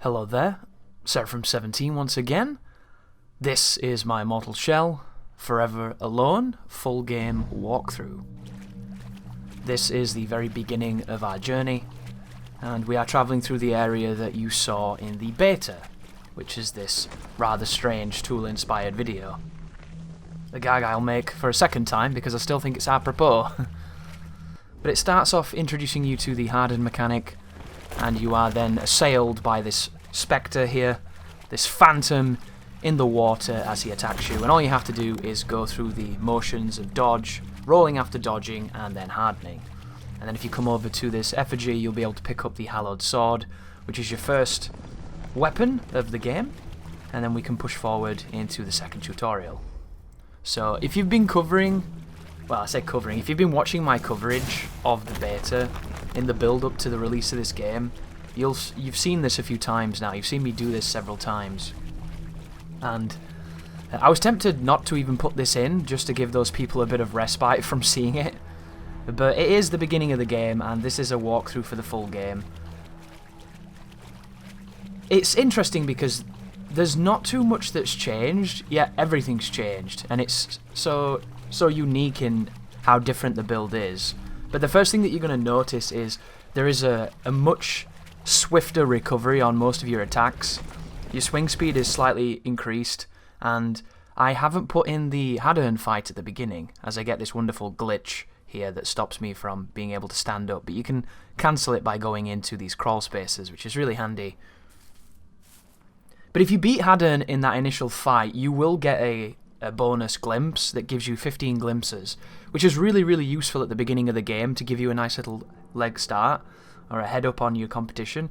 Hello there, Seraphim17 once again. This is my Mortal Shell, Forever Alone, full game walkthrough. This is the very beginning of our journey, and we are travelling through the area that you saw in the beta, which is this rather strange tool-inspired video. A gag I'll make for a second time because I still think it's apropos. But it starts off introducing you to the Hadern mechanic, and you are then assailed by this spectre here, this phantom in the water as he attacks you, and all you have to do is go through the motions of dodge, rolling after dodging, and then hardening. And then if you come over to this effigy, you'll be able to pick up the hallowed sword, which is your first weapon of the game, and then we can push forward into the second tutorial. So if you've been covering, well, I say covering, if you've been watching my coverage of the beta in the build-up to the release of this game, you've seen this a few times now. You've seen me do this several times. And I was tempted not to even put this in, just to give those people a bit of respite from seeing it. But it is the beginning of the game, and this is a walkthrough for the full game. It's interesting because there's not too much that's changed, yet everything's changed. And it's so unique in how different the build is. But the first thing that you're going to notice is there is a much swifter recovery on most of your attacks. Your swing speed is slightly increased, and I haven't put in the Hadern fight at the beginning, as I get this wonderful glitch here that stops me from being able to stand up, but you can cancel it by going into these crawl spaces, which is really handy. But if you beat Hadern in that initial fight, you will get a bonus glimpse that gives you 15 glimpses, which is really, really useful at the beginning of the game to give you a nice little leg start, or a head up on your competition.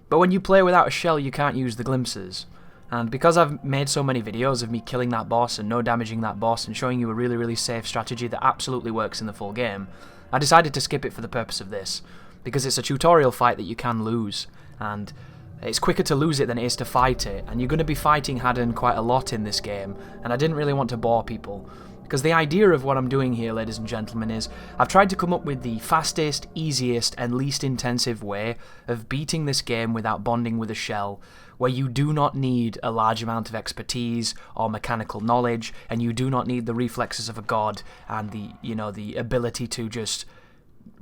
But when you play without a shell, you can't use the glimpses. And because I've made so many videos of me killing that boss and no damaging that boss and showing you a really, really safe strategy that absolutely works in the full game, I decided to skip it for the purpose of this, because it's a tutorial fight that you can lose, and it's quicker to lose it than it is to fight it, and you're going to be fighting Hadern quite a lot in this game, and I didn't really want to bore people. Because the idea of what I'm doing here, ladies and gentlemen, is I've tried to come up with the fastest, easiest, and least intensive way of beating this game without bonding with a shell, where you do not need a large amount of expertise or mechanical knowledge, and you do not need the reflexes of a god and the ability to just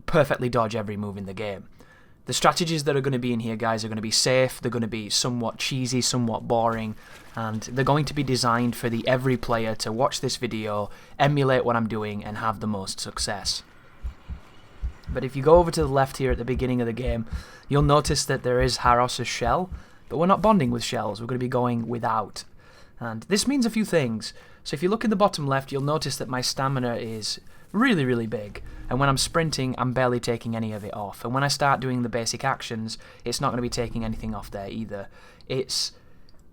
perfectly dodge every move in the game. The strategies that are going to be in here, guys, are going to be safe, they're going to be somewhat cheesy, somewhat boring, and they're going to be designed for the every player to watch this video, emulate what I'm doing, and have the most success. But if you go over to the left here at the beginning of the game, you'll notice that there is Haros's shell, but we're not bonding with shells, we're going to be going without. And this means a few things. So if you look in the bottom left, you'll notice that my stamina is really, really big. And when I'm sprinting, I'm barely taking any of it off. And when I start doing the basic actions, it's not going to be taking anything off there either. It's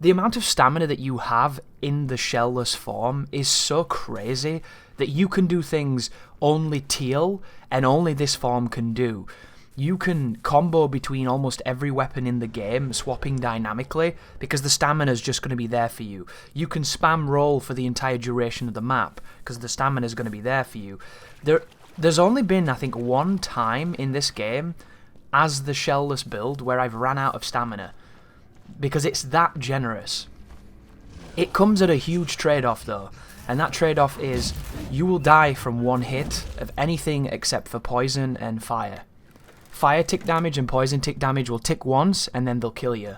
the amount of stamina that you have in the shellless form is so crazy that you can do things only teal and only this form can do. You can combo between almost every weapon in the game, swapping dynamically, because the stamina is just going to be there for you. You can spam roll for the entire duration of the map, because the stamina is going to be there for you. There's only been, I think, one time in this game, as the shellless build, where I've ran out of stamina, because it's that generous. It comes at a huge trade-off, though, and that trade-off is you will die from one hit of anything except for poison and fire. Fire tick damage and poison tick damage will tick once, and then they'll kill you.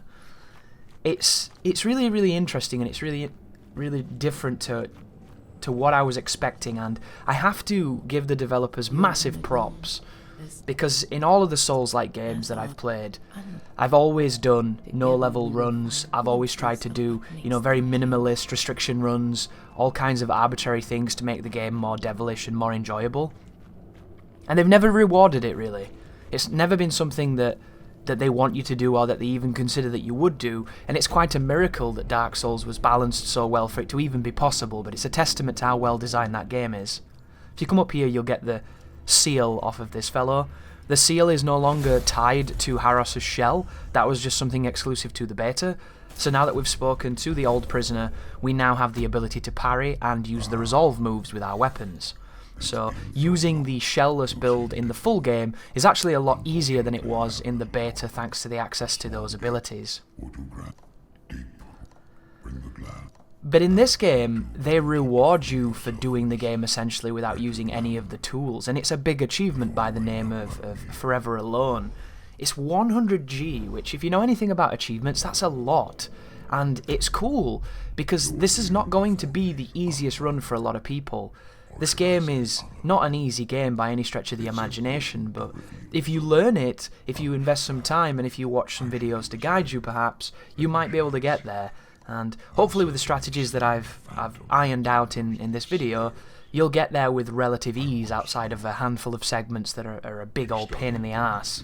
It's really, really interesting, and it's really, really different to what I was expecting, and I have to give the developers massive props, because in all of the Souls-like games that I've played, I've always done no-level runs. I've always tried to do, very minimalist restriction runs, all kinds of arbitrary things to make the game more devilish and more enjoyable. And they've never rewarded it, really. It's never been something that they want you to do or that they even consider that you would do, and it's quite a miracle that Dark Souls was balanced so well for it to even be possible, but it's a testament to how well designed that game is. If you come up here, you'll get the seal off of this fellow. The seal is no longer tied to Haros's shell. That was just something exclusive to the beta. So now that we've spoken to the old prisoner, we now have the ability to parry and use the resolve moves with our weapons. So using the shellless build in the full game is actually a lot easier than it was in the beta thanks to the access to those abilities. But in this game, they reward you for doing the game essentially without using any of the tools, and it's a big achievement by the name of Forever Alone. It's 100G, which if you know anything about achievements, that's a lot. And it's cool, because this is not going to be the easiest run for a lot of people. This game is not an easy game by any stretch of the imagination, but if you learn it, if you invest some time, and if you watch some videos to guide you perhaps, you might be able to get there. And hopefully with the strategies that I've ironed out in this video, you'll get there with relative ease outside of a handful of segments that are a big old pain in the ass.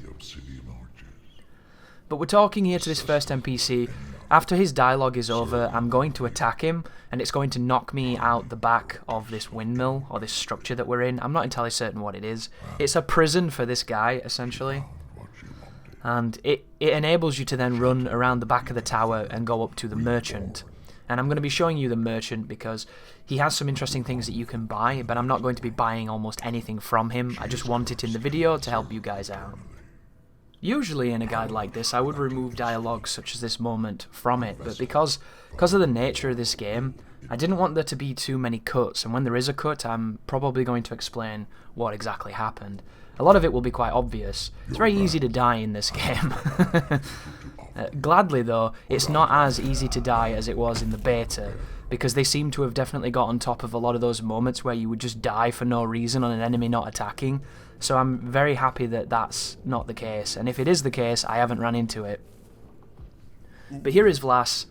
But we're talking here to this first NPC. After his dialogue is over, I'm going to attack him, and it's going to knock me out the back of this windmill, or this structure that we're in. I'm not entirely certain what it is. It's a prison for this guy, essentially. And it enables you to then run around the back of the tower and go up to the merchant. And I'm going to be showing you the merchant because he has some interesting things that you can buy, but I'm not going to be buying almost anything from him. I just want it in the video to help you guys out. Usually in a guide like this, I would remove dialogue such as this moment from it, but because of the nature of this game, I didn't want there to be too many cuts, and when there is a cut, I'm probably going to explain what exactly happened. A lot of it will be quite obvious. It's very easy to die in this game. Gladly though, it's not as easy to die as it was in the beta, because they seem to have definitely got on top of a lot of those moments where you would just die for no reason on an enemy not attacking. So I'm very happy that that's not the case, and if it is the case, I haven't run into it. But here is Vlas.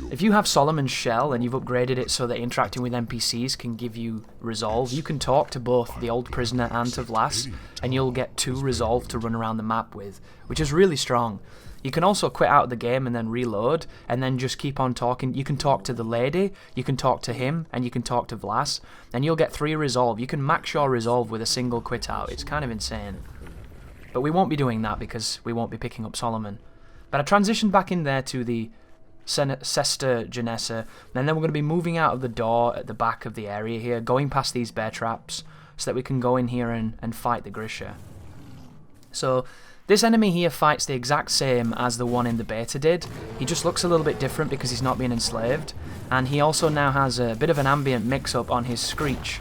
If you have Solomon's Shell and you've upgraded it so that interacting with NPCs can give you resolve, you can talk to both the old prisoner and to Vlas, and you'll get 2 resolve to run around the map with, which is really strong. You can also quit out of the game and then reload, and then just keep on talking. You can talk to the lady, you can talk to him, and you can talk to Vlas, and you'll get 3 resolve. You can max your resolve with a single quit out. It's kind of insane. But we won't be doing that because we won't be picking up Solomon. But I transitioned back in there to the Sester Janessa, and then we're going to be moving out of the door at the back of the area here, going past these bear traps, so that we can go in here and fight the Grisha. So this enemy here fights the exact same as the one in the beta did. He just looks a little bit different because he's not being enslaved, and he also now has a bit of an ambient mix-up on his screech.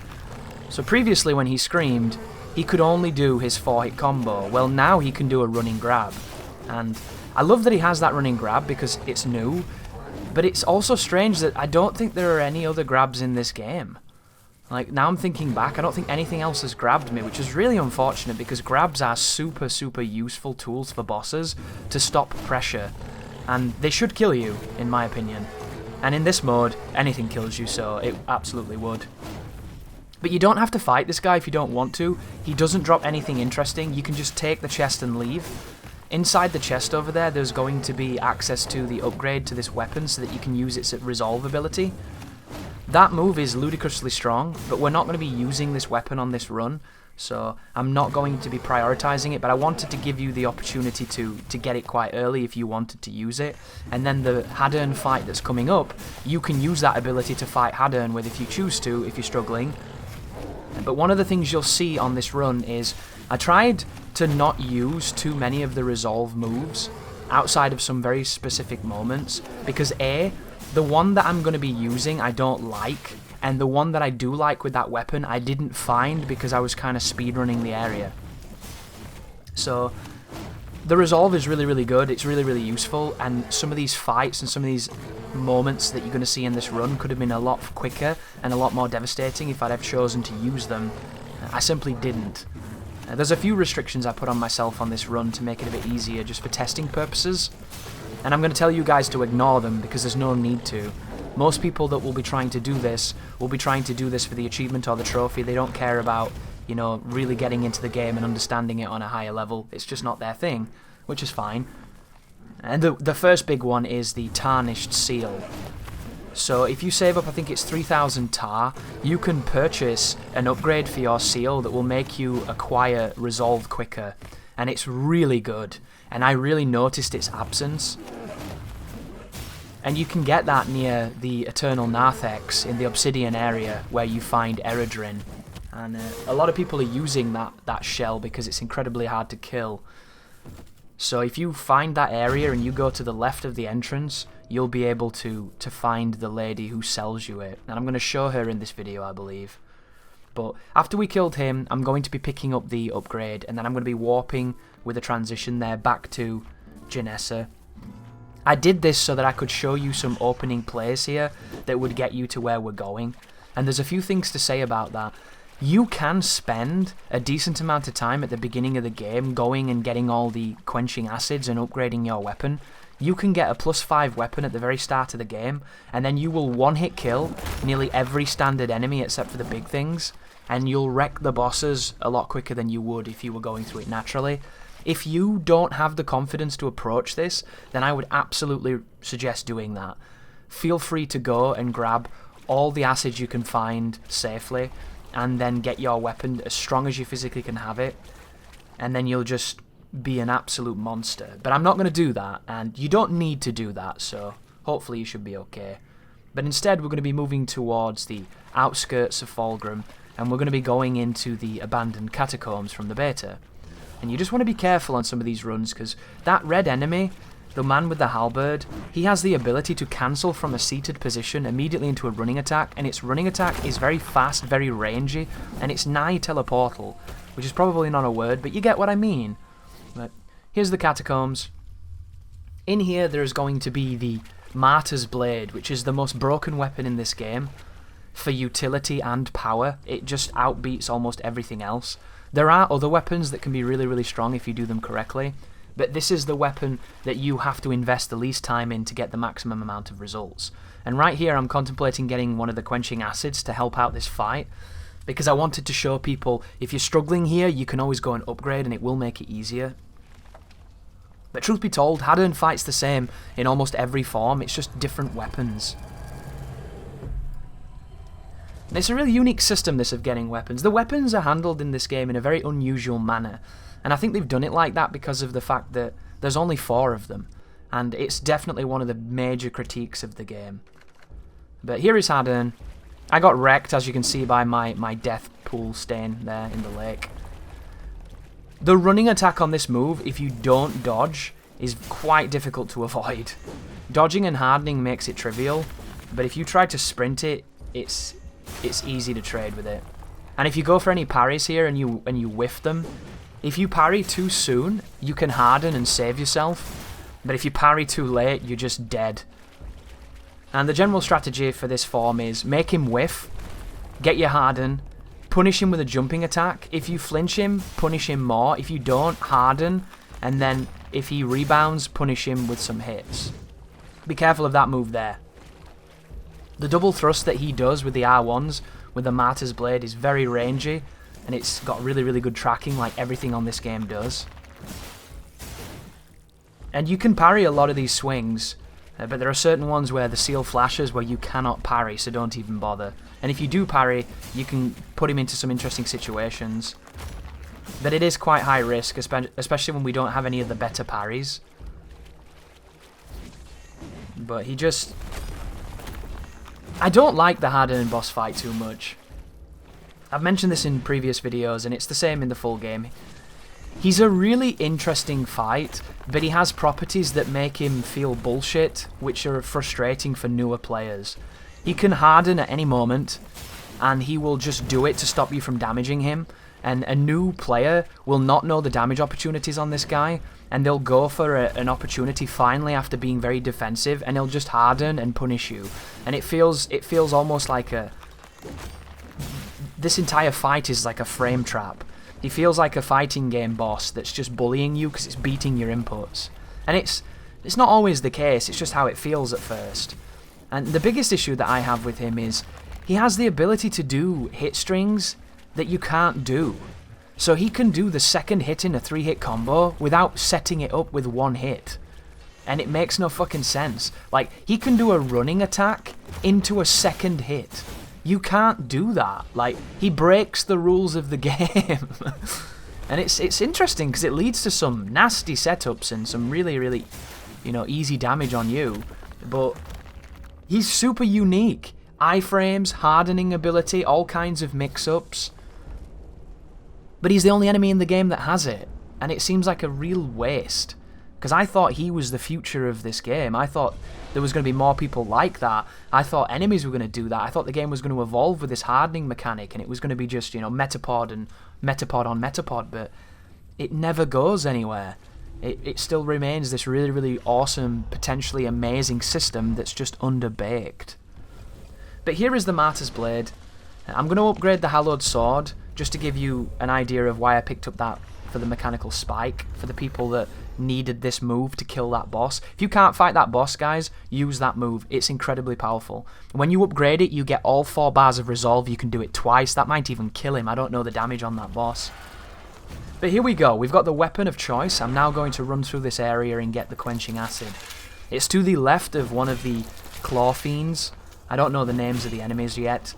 So previously when he screamed, he could only do his 4-hit combo. Well, now he can do a running grab, and I love that he has that running grab because it's new, but it's also strange that I don't think there are any other grabs in this game. Like, now I'm thinking back, I don't think anything else has grabbed me, which is really unfortunate because grabs are super, super useful tools for bosses to stop pressure, and they should kill you, in my opinion. And in this mode, anything kills you, so it absolutely would. But you don't have to fight this guy if you don't want to. He doesn't drop anything interesting. You can just take the chest and leave. Inside the chest over there, there's going to be access to the upgrade to this weapon so that you can use its resolve ability. That move is ludicrously strong, but we're not going to be using this weapon on this run, so I'm not going to be prioritizing it, but I wanted to give you the opportunity to get it quite early if you wanted to use it. And then the Hadern fight that's coming up, you can use that ability to fight Hadern with if you choose to, if you're struggling. But one of the things you'll see on this run is I tried to not use too many of the resolve moves outside of some very specific moments, because A, the one that I'm going to be using I don't like, and the one that I do like with that weapon I didn't find because I was kind of speedrunning the area. So the resolve is really, really good, it's really, really useful, and some of these fights and some of these moments that you're going to see in this run could have been a lot quicker and a lot more devastating if I'd have chosen to use them. I simply didn't. There's a few restrictions I put on myself on this run to make it a bit easier just for testing purposes, and I'm going to tell you guys to ignore them because there's no need to. Most people that will be trying to do this will be trying to do this for the achievement or the trophy. They don't care about, you know, really getting into the game and understanding it on a higher level. It's just not their thing, which is fine. And the first big one is the Tarnished Seal. So if you save up, I think it's 3,000 tar, you can purchase an upgrade for your seal that will make you acquire resolve quicker. And it's really good. And I really noticed its absence. And you can get that near the Eternal Narthex in the Obsidian area where you find Eredrin. And a lot of people are using that shell because it's incredibly hard to kill. So if you find that area and you go to the left of the entrance, you'll be able to find the lady who sells you it. And I'm going to show her in this video, I believe. But after we killed him, I'm going to be picking up the upgrade, and then I'm going to be warping with a transition there back to Janessa. I did this so that I could show you some opening plays here that would get you to where we're going. And there's a few things to say about that. You can spend a decent amount of time at the beginning of the game going and getting all the quenching acids and upgrading your weapon. You can get a +5 weapon at the very start of the game, and then you will one-hit kill nearly every standard enemy except for the big things, and you'll wreck the bosses a lot quicker than you would if you were going through it naturally. If you don't have the confidence to approach this, then I would absolutely suggest doing that. Feel free to go and grab all the acids you can find safely, and then get your weapon as strong as you physically can have it, and then you'll just be an absolute monster. But I'm not going to do that, and you don't need to do that, so hopefully you should be okay. But instead we're going to be moving towards the outskirts of Fulgrim, and we're going to be going into the abandoned catacombs from the beta. And you just want to be careful on some of these runs, because that red enemy, the man with the halberd, he has the ability to cancel from a seated position immediately into a running attack, and its running attack is very fast, very rangy, and it's nigh teleportal, which is probably not a word, but you get what I mean. But here's the catacombs. In here there is going to be the Martyr's Blade, which is the most broken weapon in this game for utility and power. It just outbeats almost everything else. There are other weapons that can be really, really strong if you do them correctly, but this is the weapon that you have to invest the least time in to get the maximum amount of results. And right here I'm contemplating getting one of the quenching acids to help out this fight, because I wanted to show people if you're struggling here, you can always go and upgrade and it will make it easier. But truth be told, Hadern fights the same in almost every form, it's just different weapons. And it's a really unique system, this, of getting weapons. The weapons are handled in this game in a very unusual manner, and I think they've done it like that because of the fact that there's only 4 of them, and it's definitely one of the major critiques of the game. But here is Hadern. I got wrecked, as you can see by my death pool stain there in the lake. The running attack on this move, if you don't dodge, is quite difficult to avoid. Dodging and hardening makes it trivial, but if you try to sprint it, it's easy to trade with it. And if you go for any parries here and you whiff them, if you parry too soon, you can harden and save yourself, but if you parry too late, you're just dead. And the general strategy for this form is make him whiff, get your harden, punish him with a jumping attack. If you flinch him, punish him more. If you don't, harden, and then if he rebounds, punish him with some hits. Be careful of that move there. The double thrust that he does with the R1s, with the Martyr's Blade, is very rangy, and it's got really, really good tracking like everything on this game does. And you can parry a lot of these swings, but there are certain ones where the seal flashes where you cannot parry, so don't even bother. And if you do parry, you can put him into some interesting situations. But it is quite high risk, especially when we don't have any of the better parries. But he just... I don't like the Hadern boss fight too much. I've mentioned this in previous videos, and it's the same in the full game. He's a really interesting fight, but he has properties that make him feel bullshit, which are frustrating for newer players. He can harden at any moment, and he will just do it to stop you from damaging him, and a new player will not know the damage opportunities on this guy, and they'll go for an opportunity finally after being very defensive, and he'll just harden and punish you. And it feels almost like this entire fight is like a frame trap. He feels like a fighting game boss that's just bullying you because it's beating your inputs. And it's not always the case, it's just how it feels at first. And the biggest issue that I have with him is he has the ability to do hit strings that you can't do. So he can do the second hit in a 3-hit combo without setting it up with 1 hit. And it makes no fucking sense. Like, he can do a running attack into a second hit. You can't do that. Like, he breaks the rules of the game. And it's interesting because it leads to some nasty setups and some really, really, easy damage on you. But he's super unique. Iframes, hardening ability, all kinds of mix-ups. But he's the only enemy in the game that has it, and it seems like a real waste. Because I thought he was the future of this game. I thought there was going to be more people like that. I thought enemies were going to do that. I thought the game was going to evolve with this hardening mechanic, and it was going to be just, you know, Metapod and Metapod on Metapod, but it never goes anywhere. It still remains this really, really awesome, potentially amazing system that's just underbaked. But here is the Martyr's Blade. I'm going to upgrade the Hallowed Sword, just to give you an idea of why I picked up that for the mechanical spike, for the people that needed this move to kill that boss. If you can't fight that boss, guys, use that move. It's incredibly powerful. When you upgrade it, you get all 4 bars of resolve. You can do it twice. That might even kill him. I don't know the damage on that boss. But here we go. We've got the weapon of choice. I'm now going to run through this area and get the Quenching Acid. It's to the left of one of the Claw Fiends. I don't know the names of the enemies yet.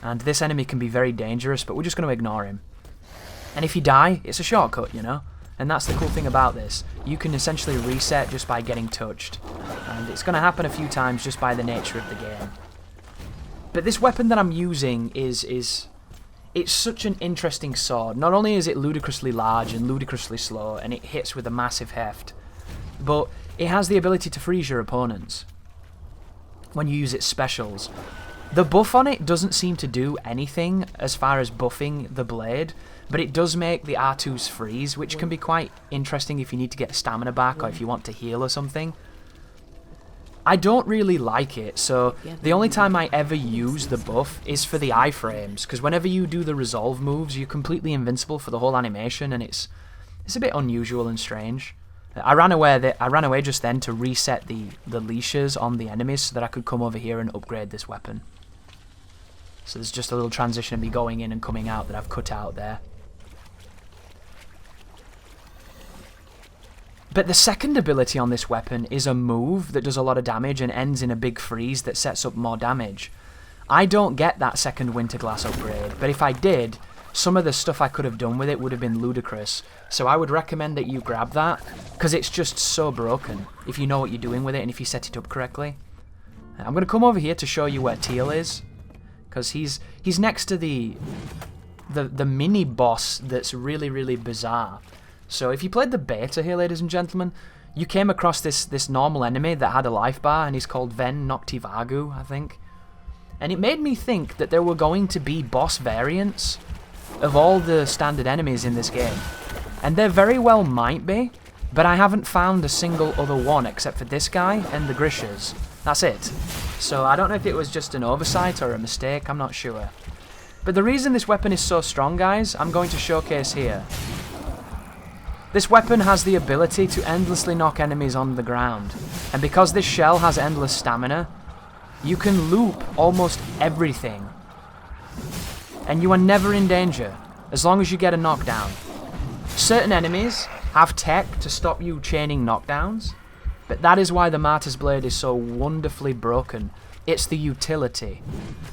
And this enemy can be very dangerous, but we're just going to ignore him. And if you die, it's a shortcut, you know? And that's the cool thing about this. You can essentially reset just by getting touched. And it's going to happen a few times just by the nature of the game. But this weapon that I'm using is it's such an interesting sword. Not only is it ludicrously large and ludicrously slow, and it hits with a massive heft, but it has the ability to freeze your opponents when you use its specials. The buff on it doesn't seem to do anything as far as buffing the blade, but it does make the R2s freeze, which can be quite interesting if you need to get stamina back or if you want to heal or something. I don't really like it, so the only time I ever use the buff is for the iframes, because whenever you do the resolve moves, you're completely invincible for the whole animation, and it's a bit unusual and strange. I ran away just then to reset the leashes on the enemies so that I could come over here and upgrade this weapon. So there's just a little transition of me going in and coming out that I've cut out there. But the second ability on this weapon is a move that does a lot of damage and ends in a big freeze that sets up more damage. I don't get that second Winterglass upgrade, but if I did, some of the stuff I could have done with it would have been ludicrous. So I would recommend that you grab that, because it's just so broken if you know what you're doing with it and if you set it up correctly. I'm going to come over here to show you where Teal is, because he's next to the mini boss that's really, really bizarre. So if you played the beta here, ladies and gentlemen, you came across this normal enemy that had a life bar, and he's called Ven Noctivagu, I think. And it made me think that there were going to be boss variants of all the standard enemies in this game. And there very well might be, but I haven't found a single other one except for this guy and the Grishas. That's it. So I don't know if it was just an oversight or a mistake, I'm not sure. But the reason this weapon is so strong, guys, I'm going to showcase here. This weapon has the ability to endlessly knock enemies on the ground, and because this shell has endless stamina, you can loop almost everything, and you are never in danger, as long as you get a knockdown. Certain enemies have tech to stop you chaining knockdowns, but that is why the Martyr's Blade is so wonderfully broken. It's the utility.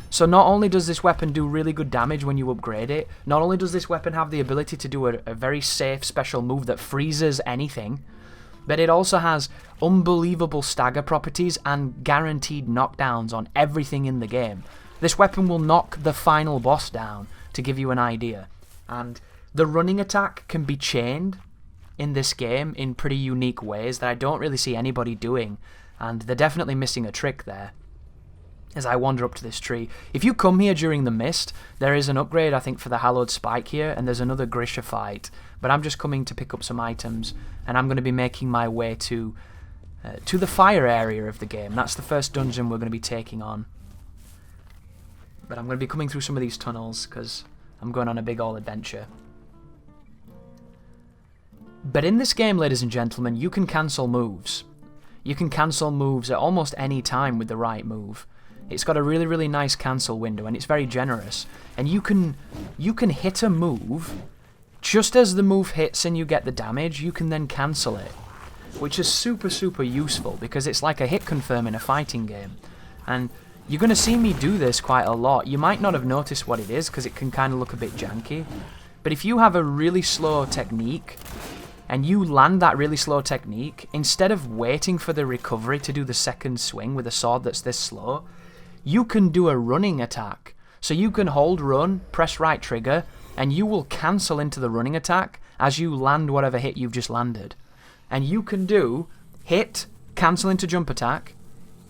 So not only does this weapon do really good damage when you upgrade it, not only does this weapon have the ability to do a very safe special move that freezes anything, but it also has unbelievable stagger properties and guaranteed knockdowns on everything in the game. This weapon will knock the final boss down, to give you an idea. And the running attack can be chained in this game in pretty unique ways that I don't really see anybody doing, and they're definitely missing a trick there. As I wander up to this tree, if you come here during the mist, there is an upgrade I think for the Hallowed Spike here, and there's another Grisha fight, but I'm just coming to pick up some items, and I'm going to be making my way to the fire area of the game. That's the first dungeon we're going to be taking on. But I'm going to be coming through some of these tunnels because I'm going on a big old adventure. But in this game, ladies and gentlemen, you can cancel moves. You can cancel moves at almost any time with the right move. It's got a really, really nice cancel window, and it's very generous. And you can hit a move, just as the move hits and you get the damage, you can then cancel it. Which is super, super useful, because it's like a hit confirm in a fighting game. And you're going to see me do this quite a lot. You might not have noticed what it is, because it can kind of look a bit janky. But if you have a really slow technique, and you land that really slow technique, instead of waiting for the recovery to do the second swing with a sword that's this slow, you can do a running attack. So you can hold run, press right trigger, and you will cancel into the running attack as you land whatever hit you've just landed. And you can do hit, cancel into jump attack,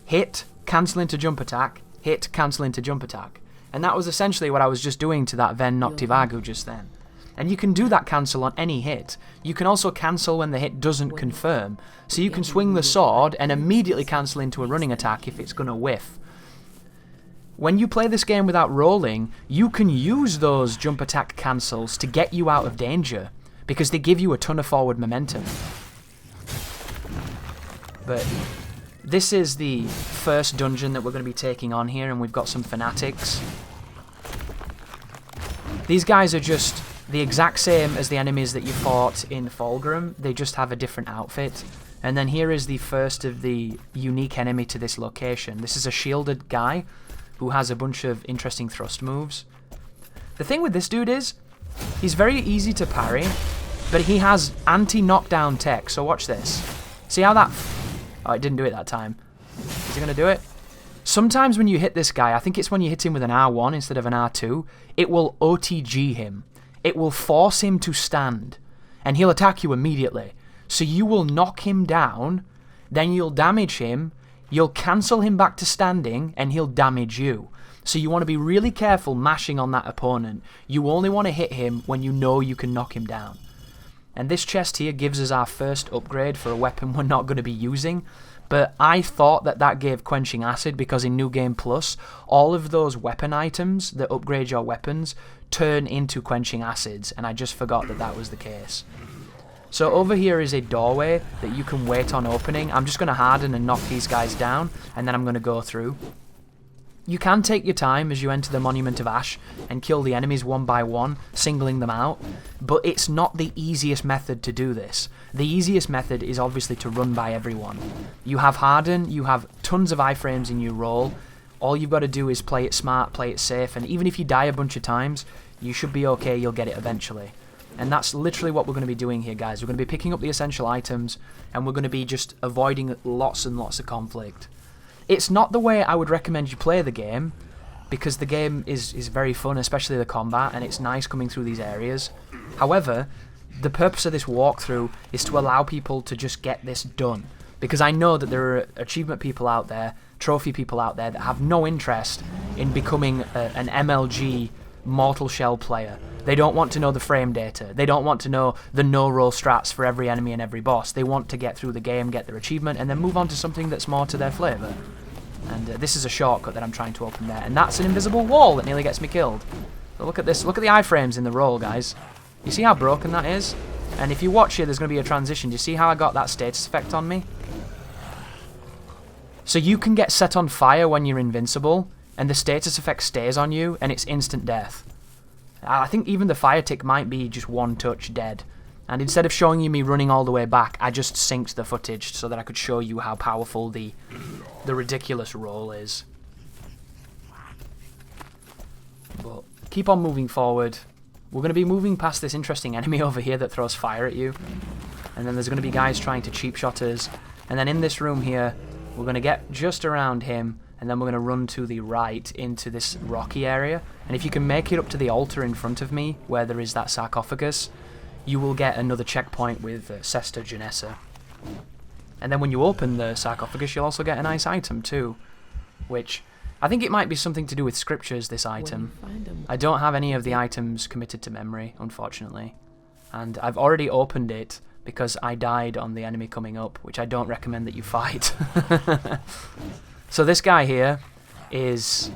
hit, cancel into jump attack, hit, cancel into jump attack. And that was essentially what I was just doing to that Ven Noctivagu just then. And you can do that cancel on any hit. You can also cancel when the hit doesn't confirm. So you can swing the sword and immediately cancel into a running attack if it's going to whiff. When you play this game without rolling, you can use those jump attack cancels to get you out of danger, because they give you a ton of forward momentum. But this is the first dungeon that we're going to be taking on here, and we've got some fanatics. These guys are just the exact same as the enemies that you fought in Fulgrim. They just have a different outfit. And then here is the first of the unique enemy to this location. This is a shielded guy who has a bunch of interesting thrust moves. The thing with this dude is, he's very easy to parry, but he has anti-knockdown tech, so watch this. See how that... Oh, it didn't do it that time. Is he going to do it? Sometimes when you hit this guy, I think it's when you hit him with an R1 instead of an R2, it will OTG him. It will force him to stand, and he'll attack you immediately. So you will knock him down, then you'll damage him, you'll cancel him back to standing, and he'll damage you. So you want to be really careful mashing on that opponent. You only want to hit him when you know you can knock him down. And this chest here gives us our first upgrade for a weapon we're not going to be using. But I thought that that gave Quenching Acid, because in New Game Plus, all of those weapon items that upgrade your weapons turn into Quenching Acids, and I just forgot that that was the case. So over here is a doorway that you can wait on opening. I'm just going to harden and knock these guys down, and then I'm going to go through. You can take your time as you enter the Monument of Ash and kill the enemies one by one, singling them out, but it's not the easiest method to do this. The easiest method is obviously to run by everyone. You have Hadern, you have tons of iframes in your roll. All you've got to do is play it smart, play it safe, and even if you die a bunch of times, you should be okay, you'll get it eventually. And that's literally what we're going to be doing here, guys. We're going to be picking up the essential items, and we're going to be just avoiding lots and lots of conflict. It's not the way I would recommend you play the game, because the game is very fun, especially the combat, and it's nice coming through these areas. However, the purpose of this walkthrough is to allow people to just get this done, because I know that there are achievement people out there, trophy people out there, that have no interest in becoming an MLG Mortal Shell player. They don't want to know the frame data. They don't want to know the no-roll strats for every enemy and every boss. They want to get through the game, get their achievement, and then move on to something that's more to their flavour. And this is a shortcut that I'm trying to open there. And that's an invisible wall that nearly gets me killed. So look at this. Look at the iframes in the roll, guys. You see how broken that is? And if you watch here, there's going to be a transition. Do you see how I got that status effect on me? So you can get set on fire when you're invincible, and the status effect stays on you, and it's instant death. I think even the fire tick might be just one touch dead. And instead of showing you me running all the way back, I just synced the footage so that I could show you how powerful the ridiculous roll is. But keep on moving forward. We're going to be moving past this interesting enemy over here that throws fire at you. And then there's going to be guys trying to cheap shot us. And then in this room here, we're going to get just around him, and then we're going to run to the right into this rocky area. And if you can make it up to the altar in front of me, where there is that sarcophagus, you will get another checkpoint with Sesta Janessa. And then when you open the sarcophagus, you'll also get a nice item too, which I think it might be something to do with scriptures, this item. I don't have any of the items committed to memory, unfortunately. And I've already opened it because I died on the enemy coming up, which I don't recommend that you fight. So this guy here is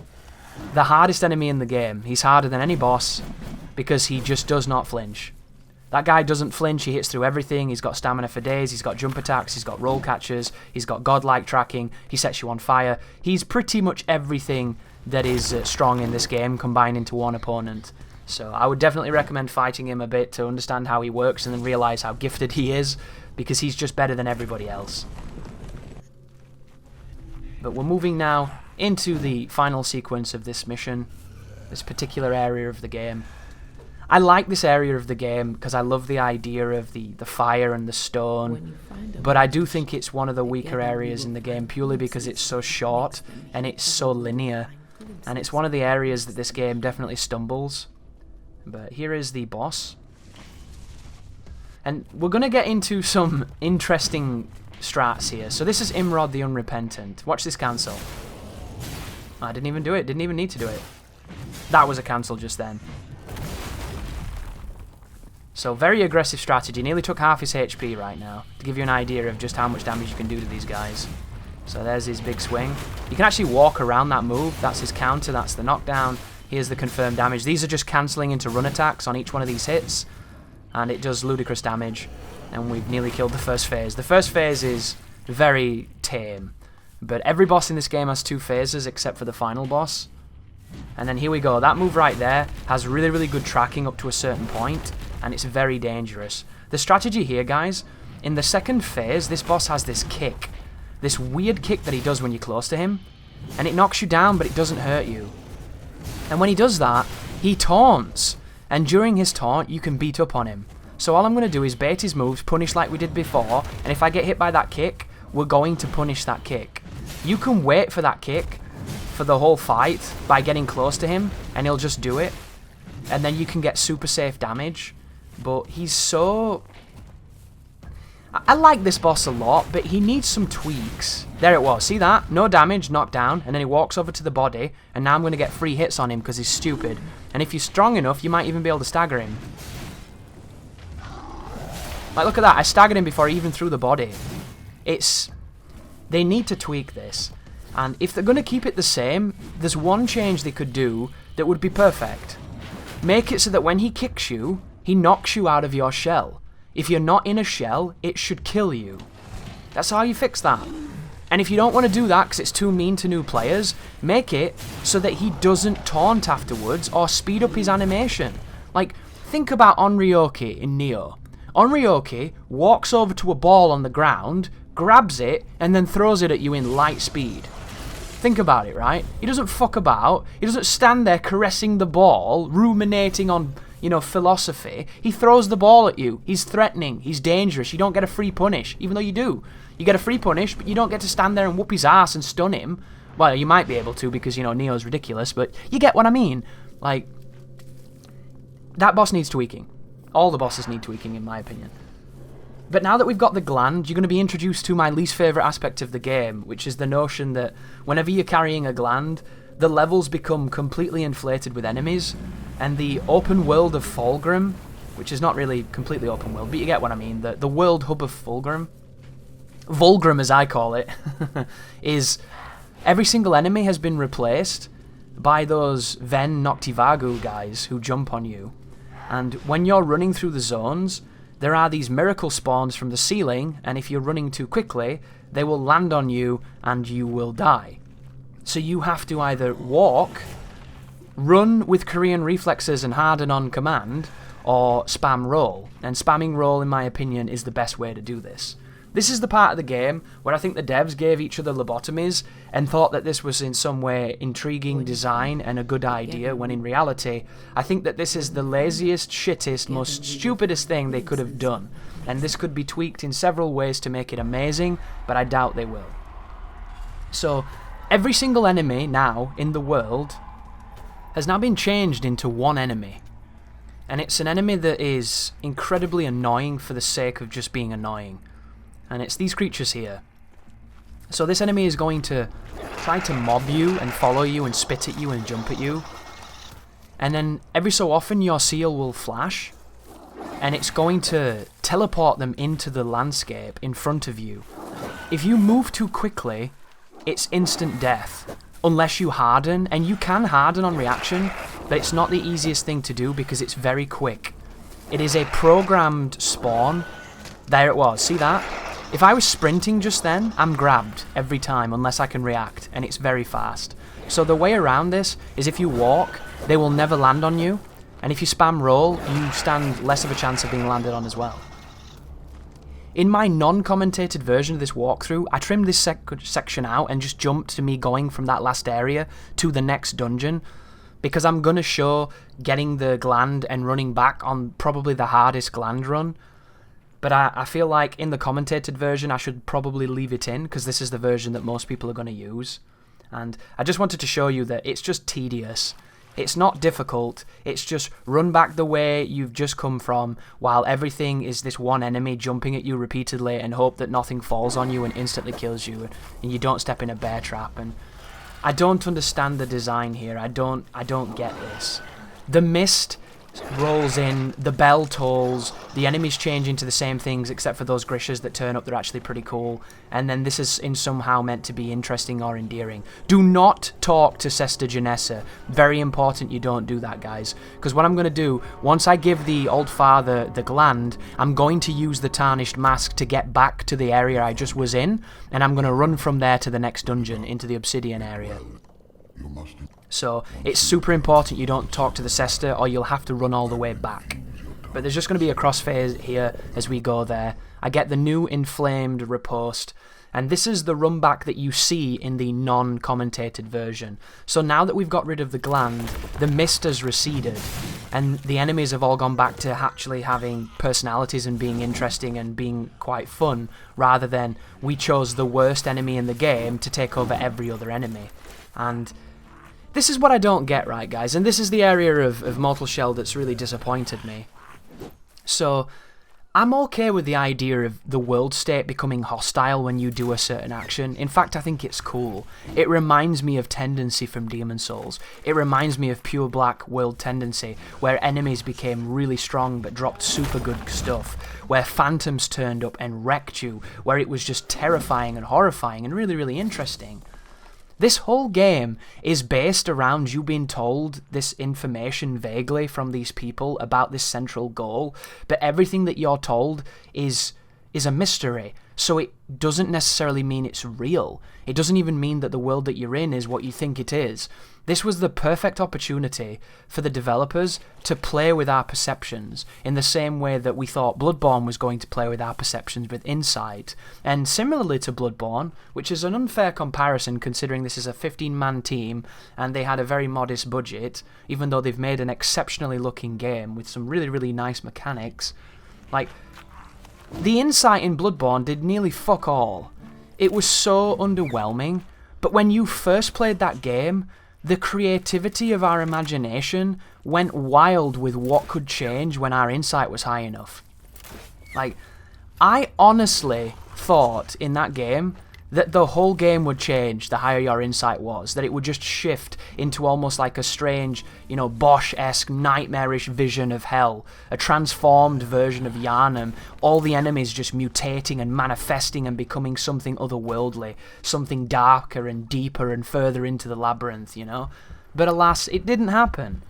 the hardest enemy in the game. He's harder than any boss because he just does not flinch. That guy doesn't flinch, he hits through everything, he's got stamina for days, he's got jump attacks, he's got roll catches, he's got godlike tracking, he sets you on fire. He's pretty much everything that is strong in this game combined into one opponent. So I would definitely recommend fighting him a bit to understand how he works and then realise how gifted he is, because he's just better than everybody else. But we're moving now into the final sequence of this mission, this particular area of the game. I like this area of the game because I love the idea of the fire and the stone, but I do think it's one of the weaker areas in the game purely because it's so short and it's so linear, and it's one of the areas that this game definitely stumbles. But here is the boss. And we're going to get into some interesting strats here. So this is Imrod the Unrepentant. Watch this cancel. I didn't even do it. Didn't even need to do it. That was a cancel just then. So very aggressive strategy. Nearly took half his HP right now. To give you an idea of just how much damage you can do to these guys. So there's his big swing. You can actually walk around that move. That's his counter. That's the knockdown. Here's the confirmed damage. These are just cancelling into run attacks on each one of these hits. And it does ludicrous damage. And we've nearly killed the first phase. The first phase is very tame. But every boss in this game has 2 phases except for the final boss. And then here we go. That move right there has really, really good tracking up to a certain point. And it's very dangerous. The strategy here, guys, in the second phase, this boss has this kick. This weird kick that he does when you're close to him. And it knocks you down, but it doesn't hurt you. And when he does that, he taunts. And during his taunt, you can beat up on him. So all I'm going to do is bait his moves, punish like we did before, and if I get hit by that kick, we're going to punish that kick. You can wait for that kick for the whole fight by getting close to him, and he'll just do it. And then you can get super safe damage. But he's so... I like this boss a lot, but he needs some tweaks. There it was. See that? No damage, knocked down, and then he walks over to the body, and now I'm going to get free hits on him because he's stupid. And if you're strong enough, you might even be able to stagger him. Like, look at that. I staggered him before he even threw the body. It's... They need to tweak this. And if they're going to keep it the same, there's one change they could do that would be perfect. Make it so that when he kicks you, he knocks you out of your shell. If you're not in a shell, it should kill you. That's how you fix that. And if you don't want to do that because it's too mean to new players, make it so that he doesn't taunt afterwards or speed up his animation. Like, think about Onryoki in Nioh. Onryoki walks over to a ball on the ground, grabs it, and then throws it at you in light speed. Think about it, right? He doesn't fuck about. He doesn't stand there caressing the ball, ruminating on... philosophy. He throws the ball at you. He's threatening. He's dangerous. You don't get a free punish, even though you do. You get a free punish, but you don't get to stand there and whoop his ass and stun him. Well, you might be able to because, Neo's ridiculous, but you get what I mean. Like, that boss needs tweaking. All the bosses need tweaking, in my opinion. But now that we've got the gland, you're going to be introduced to my least favourite aspect of the game, which is the notion that whenever you're carrying a gland, the levels become completely inflated with enemies. And the open world of Fulgrim, which is not really completely open world, but you get what I mean, the world hub of Fulgrim, Vulgrim as I call it, is every single enemy has been replaced by those Ven Noctivagu guys who jump on you. And when you're running through the zones, there are these miracle spawns from the ceiling, and if you're running too quickly, they will land on you and you will die. So you have to either walk... run with Korean reflexes and harden on command, or spam roll. And spamming roll, in my opinion, is the best way to do this. This is the part of the game where I think the devs gave each other lobotomies and thought that this was in some way intriguing design and a good idea, when in reality, I think that this is the laziest, shittest, most stupidest thing they could have done. And this could be tweaked in several ways to make it amazing, but I doubt they will. So, every single enemy now in the world has now been changed into one enemy. And it's an enemy that is incredibly annoying for the sake of just being annoying. And it's these creatures here. So this enemy is going to try to mob you and follow you and spit at you and jump at you. And then every so often your seal will flash. And it's going to teleport them into the landscape in front of you. If you move too quickly, it's instant death. Unless you harden, and you can harden on reaction, but it's not the easiest thing to do because it's very quick. It is a programmed spawn. There it was, see that? If I was sprinting just then, I'm grabbed every time unless I can react, and it's very fast. So the way around this is if you walk, they will never land on you, and if you spam roll, you stand less of a chance of being landed on as well. In my non-commentated version of this walkthrough, I trimmed this section out and just jumped to me going from that last area to the next dungeon, because I'm going to show getting the gland and running back on probably the hardest gland run. But I feel like in the commentated version I should probably leave it in, because this is the version that most people are going to use. And I just wanted to show you that it's just tedious. It's not difficult. It's just run back the way you've just come from while everything is this one enemy jumping at you repeatedly, and hope that nothing falls on you and instantly kills you and you don't step in a bear trap. And I don't understand the design here. I don't get this. The mist rolls in, the bell tolls, the enemies change into the same things except for those Grishas that turn up. They're actually pretty cool, and then this is in somehow meant to be interesting or endearing. Do not talk to Sesta Janessa. Very important you don't do that, guys, because what I'm going to do, once I give the old father the gland, I'm going to use the tarnished mask to get back to the area I just was in, and I'm going to run from there to the next dungeon into the Obsidian area. So it's super important you don't talk to the Sesta, or you'll have to run all the way back. But there's just going to be a crossfade here as we go there. I get the new inflamed riposte, and this is the run back that you see in the non-commentated version. So now that we've got rid of the gland, the mist has receded, and the enemies have all gone back to actually having personalities and being interesting and being quite fun, rather than we chose the worst enemy in the game to take over every other enemy. And this is what I don't get right, guys, and this is the area of Mortal Shell that's really disappointed me. So, I'm okay with the idea of the world state becoming hostile when you do a certain action. In fact, I think it's cool. It reminds me of Tendency from Demon Souls. It reminds me of Pure Black World Tendency, where enemies became really strong but dropped super good stuff, where phantoms turned up and wrecked you, where it was just terrifying and horrifying and really, really interesting. This whole game is based around you being told this information vaguely from these people about this central goal, but everything that you're told is a mystery, so it doesn't necessarily mean it's real. It doesn't even mean that the world that you're in is what you think it is. This was the perfect opportunity for the developers to play with our perceptions in the same way that we thought Bloodborne was going to play with our perceptions with Insight. And similarly to Bloodborne, which is an unfair comparison considering this is a 15-man team and they had a very modest budget, even though they've made an exceptionally looking game with some really, really nice mechanics. Like, the Insight in Bloodborne did nearly fuck all. It was so underwhelming, but when you first played that game, the creativity of our imagination went wild with what could change when our insight was high enough. Like, I honestly thought in that game that the whole game would change the higher your insight was, that it would just shift into almost like a strange, Bosch-esque, nightmarish vision of hell, a transformed version of Yharnam, all the enemies just mutating and manifesting and becoming something otherworldly, something darker and deeper and further into the labyrinth, But alas, it didn't happen.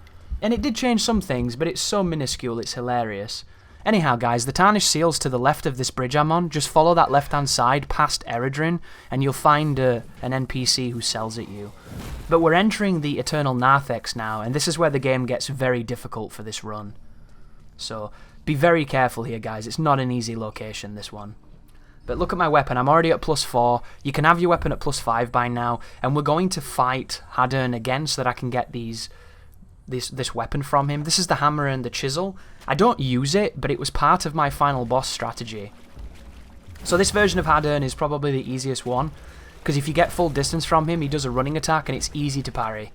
And it did change some things, but it's so minuscule, it's hilarious. Anyhow, guys, the Tarnished Seal's to the left of this bridge I'm on. Just follow that left-hand side past Eredrin, and you'll find an NPC who sells at you. But we're entering the Eternal Narthex now, and this is where the game gets very difficult for this run. So, be very careful here, guys. It's not an easy location, this one. But look at my weapon. I'm already at +4. You can have your weapon at +5 by now, and we're going to fight Hadern again so that I can get this weapon from him. This is the hammer and the chisel. I don't use it, but it was part of my final boss strategy. So this version of Hadern is probably the easiest one, because if you get full distance from him, he does a running attack and it's easy to parry.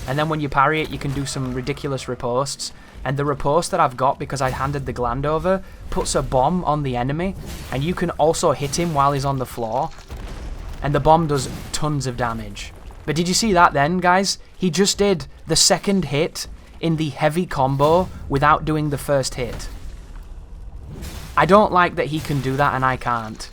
And then when you parry it, you can do some ridiculous ripostes. And the riposte that I've got, because I handed the gland over, puts a bomb on the enemy, and you can also hit him while he's on the floor. And the bomb does tons of damage. But did you see that then, guys? He just did the second hit in the heavy combo without doing the first hit. I don't like that he can do that and I can't.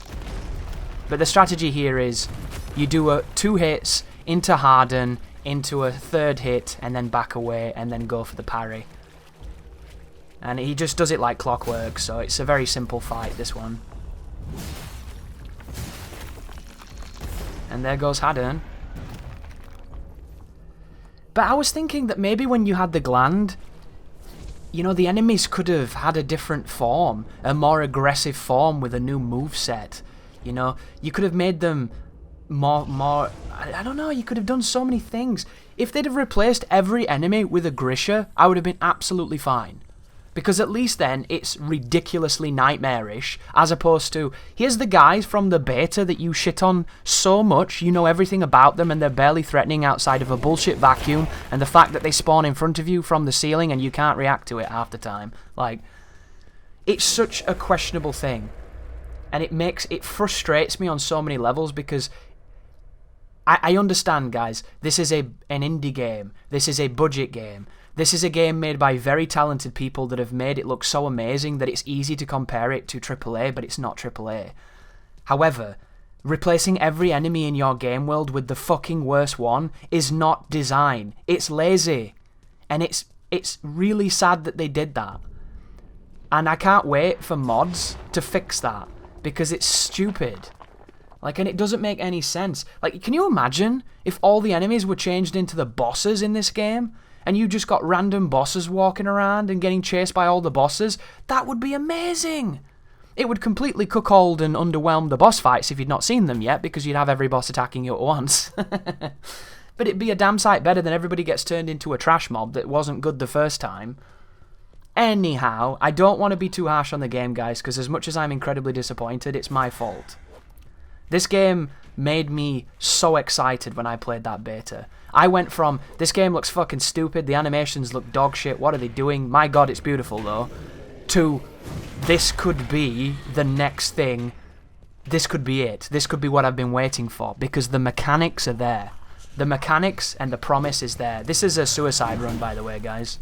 But the strategy here is you do 2 hits into Hadern, into a 3rd hit, and then back away, and then go for the parry. And he just does it like clockwork, so it's a very simple fight, this one. And there goes Hadern. But I was thinking that maybe when you had the gland, the enemies could have had a different form, a more aggressive form with a new moveset. You could have made them more, I don't know, you could have done so many things. If they'd have replaced every enemy with a Grisha, I would have been absolutely fine. Because at least then it's ridiculously nightmarish, as opposed to, here's the guys from the beta that you shit on so much, you know everything about them and they're barely threatening outside of a bullshit vacuum, and the fact that they spawn in front of you from the ceiling and you can't react to it half the time. Like, it's such a questionable thing. And it frustrates me on so many levels because I understand, guys, this is an indie game, this is a budget game. This is a game made by very talented people that have made it look so amazing that it's easy to compare it to AAA, but it's not AAA. However, replacing every enemy in your game world with the fucking worst one is not design. It's lazy. And it's really sad that they did that. And I can't wait for mods to fix that, because it's stupid. Like, and it doesn't make any sense. Like, can you imagine if all the enemies were changed into the bosses in this game? And you just got random bosses walking around and getting chased by all the bosses? That would be amazing! It would completely cuckold and underwhelm the boss fights if you'd not seen them yet, because you'd have every boss attacking you at once. But it'd be a damn sight better than everybody gets turned into a trash mob that wasn't good the first time. Anyhow, I don't want to be too harsh on the game, guys, because as much as I'm incredibly disappointed, it's my fault. This game made me so excited when I played that beta. I went from, this game looks fucking stupid, the animations look dog shit, what are they doing? My god, it's beautiful though. To, this could be the next thing. This could be it. This could be what I've been waiting for, because the mechanics are there. The mechanics and the promise is there. This is a suicide run, by the way, guys.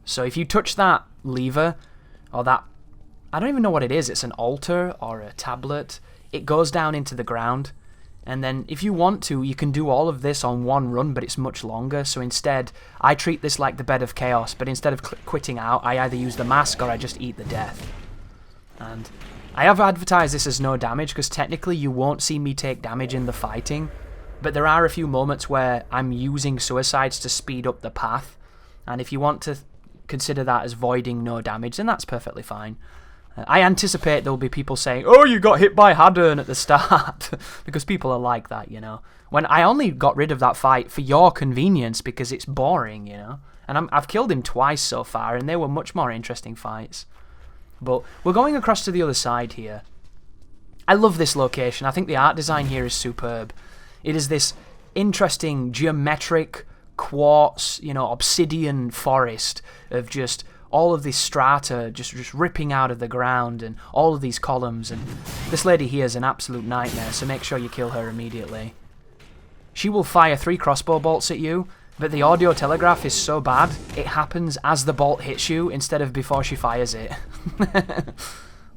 So if you touch that lever, or that, I don't even know what it is, it's an altar or a tablet, it goes down into the ground, and then if you want to, you can do all of this on one run, but it's much longer. So instead, I treat this like the bed of chaos, but instead of quitting out, I either use the mask or I just eat the death. And I have advertised this as no damage, because technically you won't see me take damage in the fighting, but there are a few moments where I'm using suicides to speed up the path, and if you want to consider that as voiding no damage, then that's perfectly fine. I anticipate there'll be people saying, oh, you got hit by Hadern at the start, because people are like that, you know. When I only got rid of that fight for your convenience, because it's boring, you know. And I've killed him twice so far, and they were much more interesting fights. But we're going across to the other side here. I love this location. I think the art design here is superb. It is this interesting geometric quartz, you know, obsidian forest of just all of this strata just ripping out of the ground, and all of these columns, and this lady here is an absolute nightmare, so make sure you kill her immediately. She will fire 3 crossbow bolts at you, but the audio telegraph is so bad, it happens as the bolt hits you instead of before she fires it.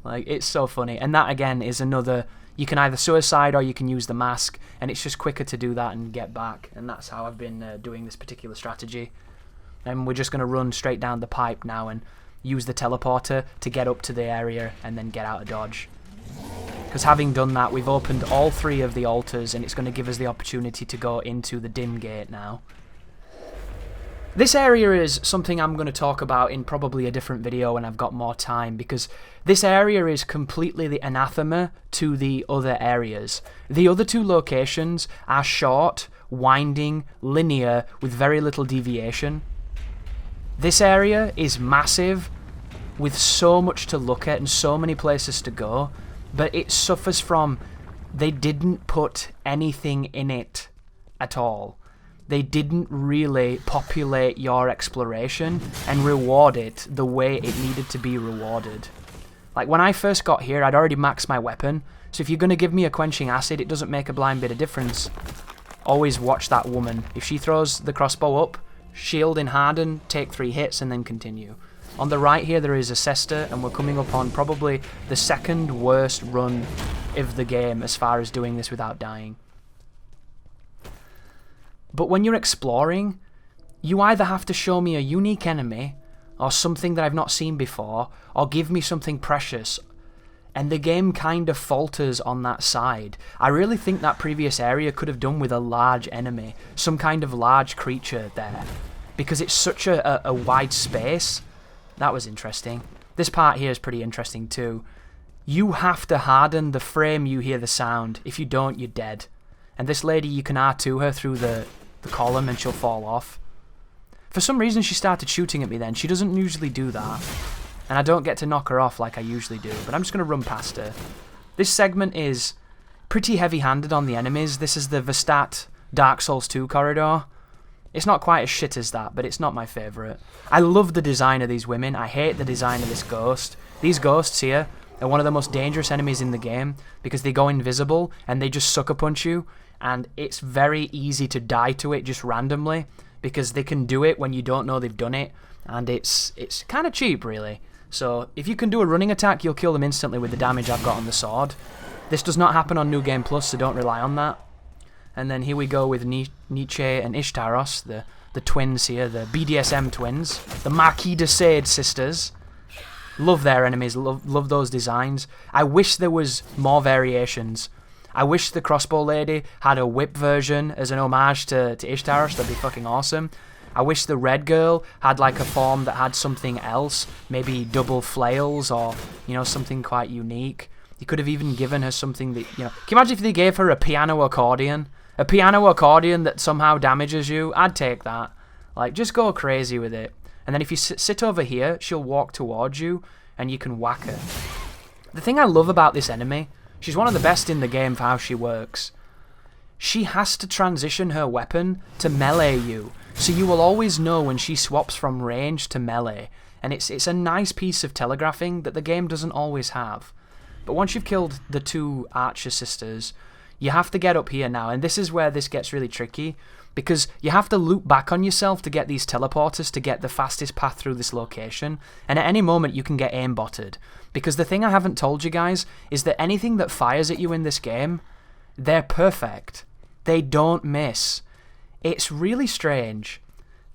Like, it's so funny. And that, again, is another, you can either suicide or you can use the mask, and it's just quicker to do that and get back, and that's how I've been doing this particular strategy. And we're just going to run straight down the pipe now and use the teleporter to get up to the area and then get out of dodge. Because having done that, we've opened all 3 of the altars, and it's going to give us the opportunity to go into the dim gate now. This area is something I'm going to talk about in probably a different video when I've got more time, because this area is completely the anathema to the other areas. The other 2 locations are short, winding, linear, with very little deviation. This area is massive, with so much to look at and so many places to go, but it suffers from, they didn't put anything in it at all. They didn't really populate your exploration and reward it the way it needed to be rewarded. Like, when I first got here, I'd already maxed my weapon, so if you're going to give me a quenching acid, it doesn't make a blind bit of difference. Always watch that woman. If she throws the crossbow up, shield in Hadern, take 3 hits, and then continue. On the right here there is a Cester, and we're coming up on probably the 2nd worst run of the game as far as doing this without dying. But when you're exploring, you either have to show me a unique enemy, or something that I've not seen before, or give me something precious, and the game kind of falters on that side. I really think that previous area could have done with a large enemy, some kind of large creature there, because it's such a wide space. That was interesting. This part here is pretty interesting too. You have to harden the frame you hear the sound. If you don't, you're dead. And this lady, you can R2 her through the column and she'll fall off. For some reason, she started shooting at me then. She doesn't usually do that. And I don't get to knock her off like I usually do. But I'm just going to run past her. This segment is pretty heavy-handed on the enemies. This is the Vestat Dark Souls 2 corridor. It's not quite as shit as that, but it's not my favourite. I love the design of these women. I hate the design of this ghost. These ghosts here are one of the most dangerous enemies in the game because they go invisible and they just sucker punch you, and it's very easy to die to it just randomly because they can do it when you don't know they've done it, and it's kind of cheap, really. So if you can do a running attack, you'll kill them instantly with the damage I've got on the sword. This does not happen on New Game Plus, so don't rely on that. And then here we go with Nietzsche and Ishtaros, the twins here, the BDSM twins, the Marquis de Sade sisters. Love their enemies, love those designs. I wish there was more variations. I wish the crossbow lady had a whip version as an homage to Ishtaros. That'd be fucking awesome. I wish the red girl had like a form that had something else, maybe double flails or, you know, something quite unique. You could have even given her something that, you know, can you imagine if they gave her a piano accordion? A piano accordion that somehow damages you? I'd take that. Like, just go crazy with it. And then if you sit over here, she'll walk towards you, and you can whack her. The thing I love about this enemy, she's one of the best in the game for how she works. She has to transition her weapon to melee you, so you will always know when she swaps from range to melee. And it's a nice piece of telegraphing that the game doesn't always have. But once you've killed the two archer sisters, you have to get up here now, and this is where this gets really tricky, because you have to loop back on yourself to get these teleporters to get the fastest path through this location, and at any moment you can get aimbotted. Because the thing I haven't told you guys is that anything that fires at you in this game, they're perfect. They don't miss. It's really strange,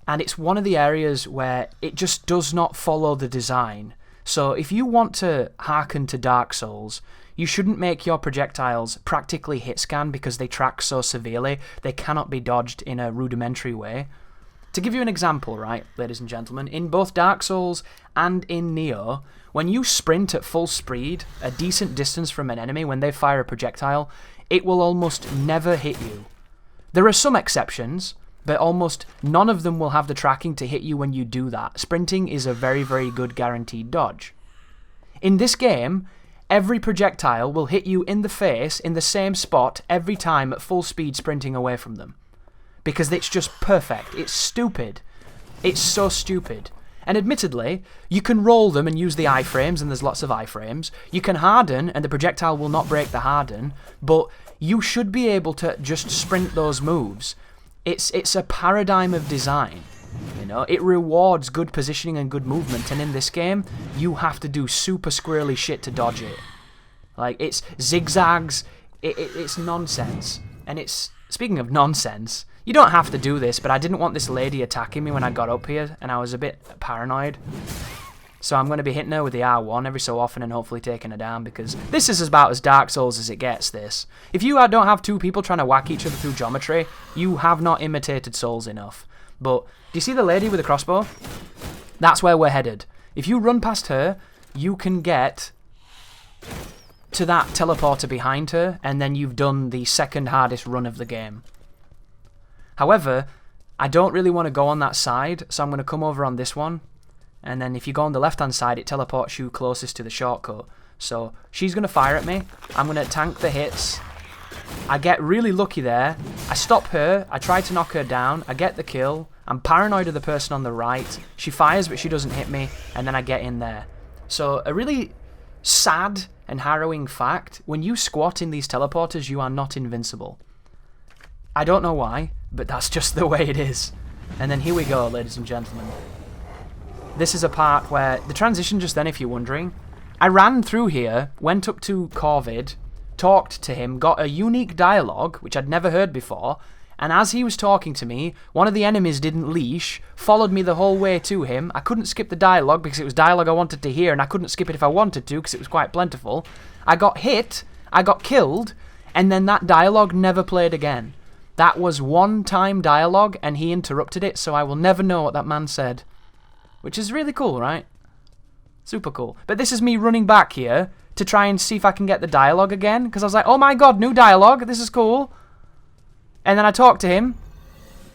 and it's one of the areas where it just does not follow the design. So if you want to hearken to Dark Souls, you shouldn't make your projectiles practically hit scan because they track so severely they cannot be dodged in a rudimentary way. To give you an example, right, ladies and gentlemen, in both Dark Souls and in Neo, when you sprint at full speed, a decent distance from an enemy when they fire a projectile, it will almost never hit you. There are some exceptions, but almost none of them will have the tracking to hit you when you do that. Sprinting is a very, very good guaranteed dodge. In this game, every projectile will hit you in the face in the same spot every time at full speed sprinting away from them. Because it's just perfect. It's stupid. It's so stupid. And admittedly, you can roll them and use the iframes, and there's lots of iframes. You can harden, and the projectile will not break the harden, but you should be able to just sprint those moves. It's a paradigm of design. You know, it rewards good positioning and good movement, and in this game, you have to do super squirrely shit to dodge it. Like, it's zigzags, it's nonsense. And it's, speaking of nonsense, you don't have to do this, but I didn't want this lady attacking me when I got up here, and I was a bit paranoid. So I'm going to be hitting her with the R1 every so often and hopefully taking her down, because this is about as Dark Souls as it gets, this. If you don't have two people trying to whack each other through geometry, you have not imitated Souls enough. But, do you see the lady with the crossbow? That's where we're headed. If you run past her, you can get to that teleporter behind her, and then you've done the second hardest run of the game. However, I don't really want to go on that side, so I'm going to come over on this one. And then if you go on the left-hand side, it teleports you closest to the shortcut. So she's going to fire at me. I'm going to tank the hits. I get really lucky there. I stop her. I try to knock her down. I get the kill. I'm paranoid of the person on the right. She fires, but she doesn't hit me. And then I get in there. So a really sad and harrowing fact, when you squat in these teleporters, you are not invincible. I don't know why, but that's just the way it is. And then here we go, ladies and gentlemen. This is a part where, the transition just then if you're wondering, I ran through here, went up to Corvid, talked to him, got a unique dialogue, which I'd never heard before, and as he was talking to me, one of the enemies didn't leash, followed me the whole way to him. I couldn't skip the dialogue because it was dialogue I wanted to hear, and I couldn't skip it if I wanted to because it was quite plentiful. I got hit, I got killed, and then that dialogue never played again. That was one-time dialogue, and he interrupted it, so I will never know what that man said. Which is really cool, right? Super cool. But this is me running back here to try and see if I can get the dialogue again. Because I was like, oh my god, new dialogue. This is cool. And then I talked to him.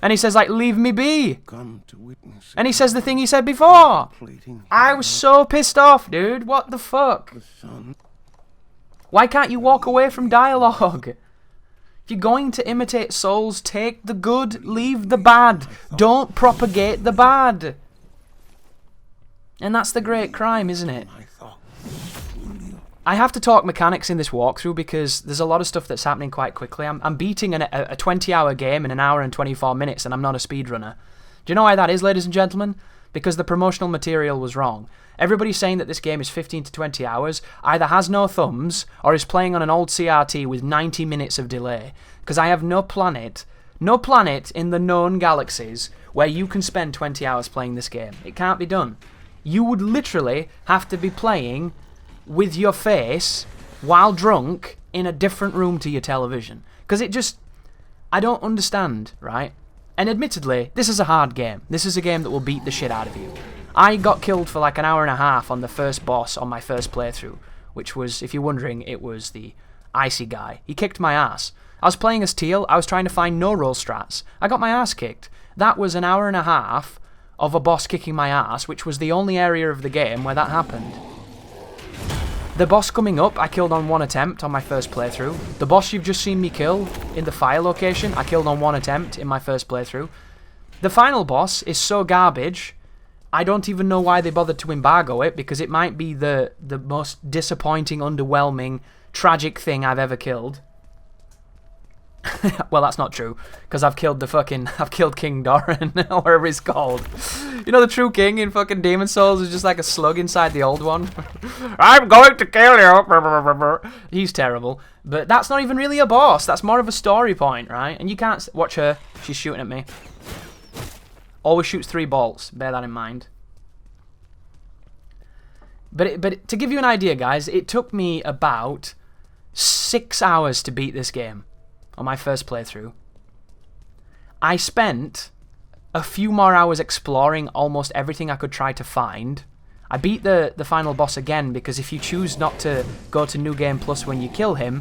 And he says, like, leave me be. Come to witness. And he says the thing he said before. Completing I was so pissed off, dude. What the fuck? the sun. Why can't you walk away from dialogue? If you're going to imitate souls, take the good, leave the bad. Don't propagate the bad. And that's the great crime, isn't it? I thought. I have to talk mechanics in this walkthrough because there's a lot of stuff that's happening quite quickly. I'm beating a 20-hour game in an hour and 24 minutes, and I'm not a speedrunner. Do you know why that is, ladies and gentlemen? Because the promotional material was wrong. Everybody's saying that this game is 15 to 20 hours, either has no thumbs, or is playing on an old CRT with 90 minutes of delay. Because I have no planet in the known galaxies where you can spend 20 hours playing this game. It can't be done. You would literally have to be playing with your face while drunk in a different room to your television. Because it just... I don't understand, right? And admittedly, this is a hard game. This is a game that will beat the shit out of you. I got killed for like an hour and a half on the first boss on my first playthrough, which was, if you're wondering, it was the icy guy. He kicked my ass. I was playing as Teal, I was trying to find no-roll strats. I got my ass kicked. That was an hour and a half of a boss kicking my ass, which was the only area of the game where that happened. The boss coming up, I killed on one attempt on my first playthrough. The boss you've just seen me kill in the fire location, I killed on one attempt in my first playthrough. The final boss is so garbage, I don't even know why they bothered to embargo it, because it might be the most disappointing, underwhelming, tragic thing I've ever killed. Well, that's not true, because I've killed King Doran, or whatever he's called. You know the true king in fucking Demon Souls is just like a slug inside the old one? I'm going to kill you! He's terrible. But that's not even really a boss, that's more of a story point, right? And you can't... Watch her, she's shooting at me. Always shoots 3 bolts, bear that in mind. But to give you an idea, guys, it took me about 6 hours to beat this game on my first playthrough. I spent a few more hours exploring almost everything I could try to find. I beat the final boss again because if you choose not to go to New Game Plus when you kill him,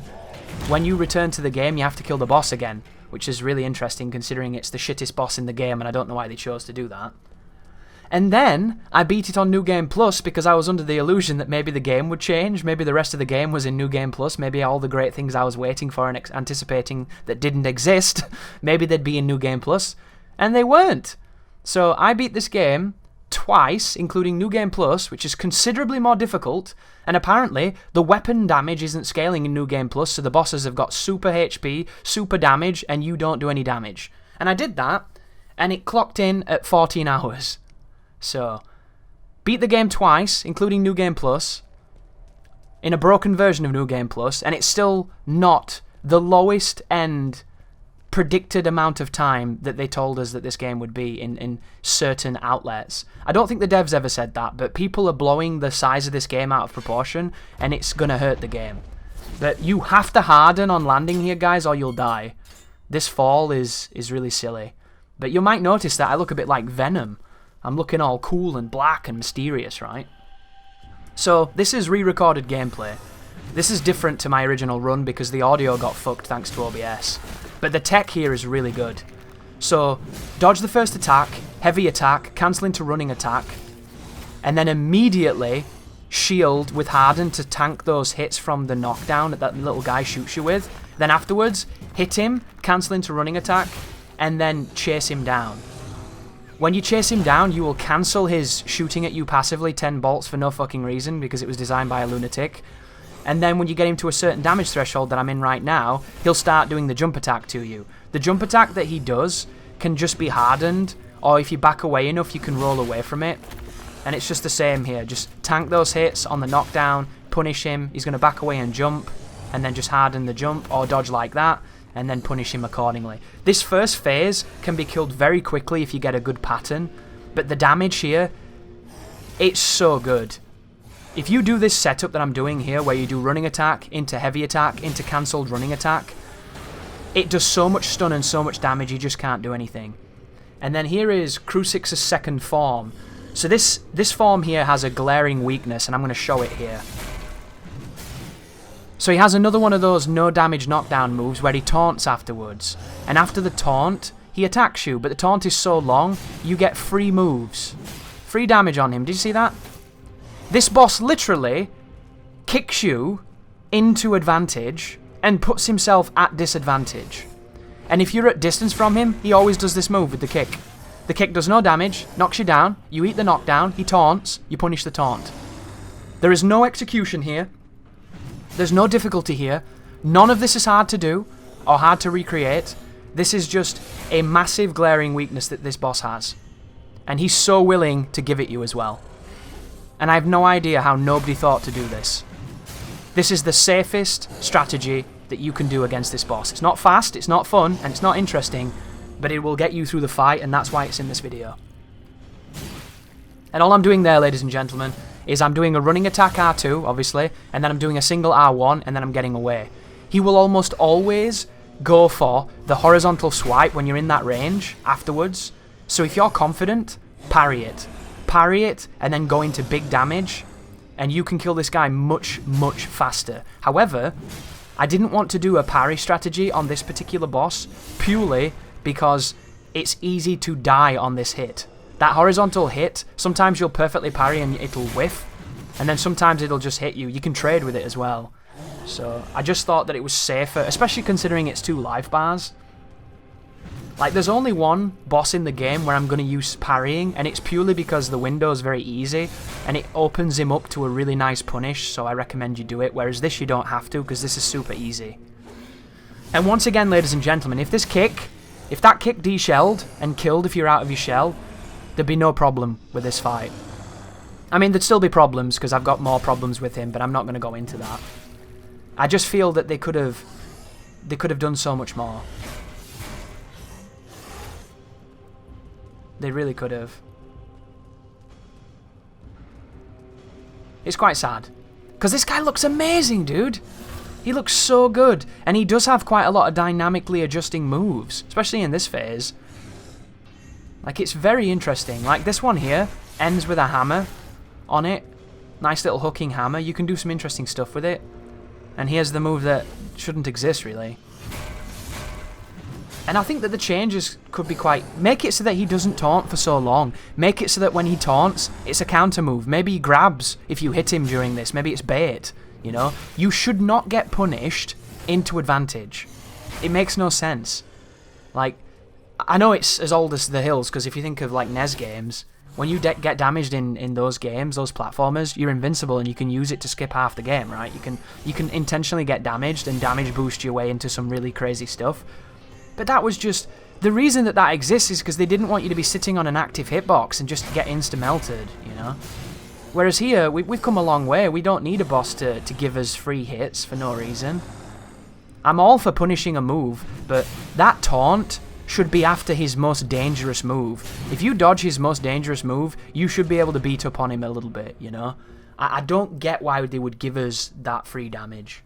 when you return to the game you have to kill the boss again, which is really interesting considering it's the shittest boss in the game and I don't know why they chose to do that. And then I beat it on New Game Plus because I was under the illusion that maybe the game would change, maybe the rest of the game was in New Game Plus, maybe all the great things I was waiting for and anticipating that didn't exist, maybe they'd be in New Game Plus, and they weren't. So I beat this game twice, including New Game Plus, which is considerably more difficult, and apparently the weapon damage isn't scaling in New Game Plus, so the bosses have got super HP, super damage, and you don't do any damage. And I did that, and it clocked in at 14 hours. So, beat the game twice, including New Game Plus, in a broken version of New Game Plus, and it's still not the lowest end predicted amount of time that they told us that this game would be in certain outlets. I don't think the devs ever said that, but people are blowing the size of this game out of proportion, and it's gonna hurt the game. But you have to harden on landing here, guys, or you'll die. This fall is really silly. But you might notice that I look a bit like Venom. I'm looking all cool and black and mysterious, right? So, this is re-recorded gameplay. This is different to my original run because the audio got fucked thanks to OBS. But the tech here is really good. So, dodge the first attack, heavy attack, cancel into running attack, and then immediately shield with Hadern to tank those hits from the knockdown that that little guy shoots you with. Then afterwards, hit him, cancel into running attack, and then chase him down. When you chase him down, you will cancel his shooting at you passively 10 bolts for no fucking reason because it was designed by a lunatic. And then when you get him to a certain damage threshold that I'm in right now, he'll start doing the jump attack to you. The jump attack that he does can just be hardened, or if you back away enough, you can roll away from it. And it's just the same here. Just tank those hits on the knockdown, punish him, he's going to back away and jump, and then just harden the jump, or dodge like that, and then punish him accordingly. This first phase can be killed very quickly if you get a good pattern, but the damage here, it's so good. If you do this setup that I'm doing here, where you do running attack, into heavy attack, into cancelled running attack, it does so much stun and so much damage you just can't do anything. And then here is Krusic's second form. So this form here has a glaring weakness, and I'm going to show it here. So he has another one of those no damage knockdown moves where he taunts afterwards. And after the taunt, he attacks you, but the taunt is so long, you get free moves. Free damage on him. Did you see that? This boss literally kicks you into advantage and puts himself at disadvantage. And if you're at distance from him, he always does this move with the kick. The kick does no damage, knocks you down, you eat the knockdown, he taunts, you punish the taunt. There is no execution here. There's no difficulty here. None of this is hard to do or hard to recreate. This is just a massive glaring weakness that this boss has. And he's so willing to give it you as well. And I have no idea how nobody thought to do this. This is the safest strategy that you can do against this boss. It's not fast, it's not fun, and it's not interesting, but it will get you through the fight, and that's why it's in this video. And all I'm doing there, ladies and gentlemen, is I'm doing a running attack R2, obviously, and then I'm doing a single R1, and then I'm getting away. He will almost always go for the horizontal swipe when you're in that range afterwards. So if you're confident, parry it. Parry it, and then go into big damage, and you can kill this guy much, much faster. However, I didn't want to do a parry strategy on this particular boss, purely because it's easy to die on this hit. That horizontal hit, sometimes you'll perfectly parry and it'll whiff, and then sometimes it'll just hit you. You can trade with it as well. So I just thought that it was safer, especially considering it's 2 life bars. Like, there's only one boss in the game where I'm going to use parrying, and it's purely because the window is very easy, and it opens him up to a really nice punish, so I recommend you do it, whereas this you don't have to, because this is super easy. And once again, ladies and gentlemen, if that kick de-shelled and killed if you're out of your shell, there'd be no problem with this fight. I mean, there'd still be problems, because I've got more problems with him, but I'm not going to go into that. I just feel that they could have done so much more. They really could have. It's quite sad. Because this guy looks amazing, dude. He looks so good. And he does have quite a lot of dynamically adjusting moves. Especially in this phase. Like, it's very interesting. Like, this one here ends with a hammer on it. Nice little hooking hammer. You can do some interesting stuff with it. And here's the move that shouldn't exist, really. And I think that the changes could be quite... Make it so that he doesn't taunt for so long. Make it so that when he taunts, it's a counter move. Maybe he grabs if you hit him during this. Maybe it's bait, you know? You should not get punished into advantage. It makes no sense. Like, I know it's as old as the hills, because if you think of, like, NES games, when you get damaged in those games, those platformers, you're invincible and you can use it to skip half the game, right? You can intentionally get damaged and damage boost your way into some really crazy stuff. But that was just... The reason that that exists is because they didn't want you to be sitting on an active hitbox and just get insta-melted, you know? Whereas here, we've come a long way. We don't need a boss to give us free hits for no reason. I'm all for punishing a move, but that taunt should be after his most dangerous move. If you dodge his most dangerous move, you should be able to beat up on him a little bit, you know? I don't get why they would give us that free damage.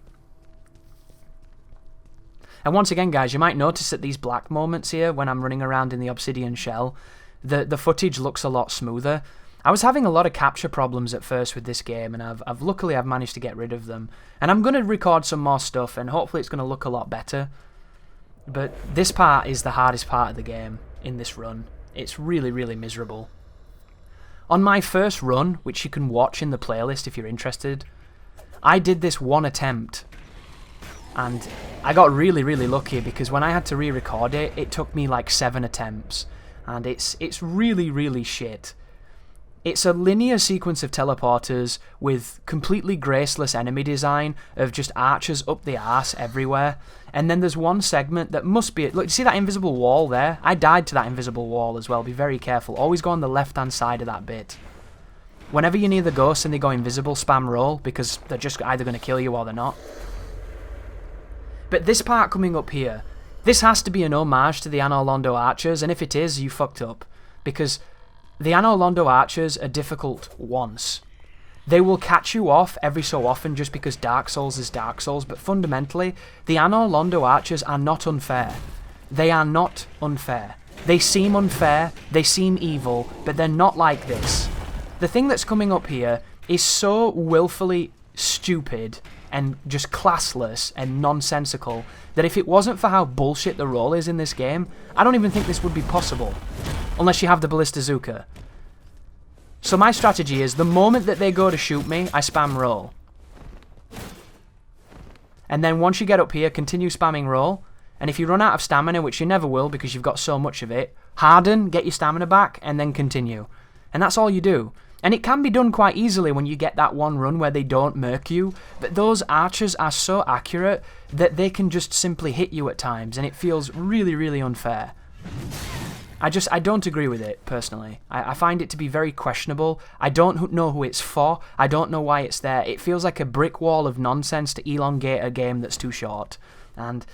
And once again, guys, you might notice that these black moments here, when I'm running around in the Obsidian shell, the footage looks a lot smoother. I was having a lot of capture problems at first with this game, and luckily I've managed to get rid of them. And I'm going to record some more stuff, and hopefully it's going to look a lot better. But this part is the hardest part of the game in this run. It's really, really miserable. On my first run, which you can watch in the playlist if you're interested, I did this one attempt. And I got really, really lucky because when I had to re-record it, it took me like 7 attempts. And it's really, really shit. It's a linear sequence of teleporters with completely graceless enemy design of just archers up the arse everywhere. And then there's one segment that must be... Look, you see that invisible wall there? I died to that invisible wall as well. Be very careful. Always go on the left-hand side of that bit. Whenever you're near the ghosts and they go invisible, spam roll, because they're just either going to kill you or they're not. But this part coming up here, this has to be an homage to the Anor Londo archers, and if it is, you fucked up. Because the Anor Londo archers are difficult once. They will catch you off every so often just because Dark Souls is Dark Souls, but fundamentally, the Anor Londo archers are not unfair. They are not unfair. They seem unfair, they seem evil, but they're not like this. The thing that's coming up here is so willfully stupid and just classless and nonsensical that if it wasn't for how bullshit the roll is in this game, I don't even think this would be possible. Unless you have the Ballistazooka. So my strategy is, the moment that they go to shoot me, I spam roll. And then once you get up here, continue spamming roll. And if you run out of stamina, which you never will because you've got so much of it, harden, get your stamina back, and then continue. And that's all you do. And it can be done quite easily when you get that one run where they don't murk you. But those archers are so accurate that they can just simply hit you at times. And it feels really, really unfair. I don't agree with it, personally. I find it to be very questionable. I don't know who it's for. I don't know why it's there. It feels like a brick wall of nonsense to elongate a game that's too short. And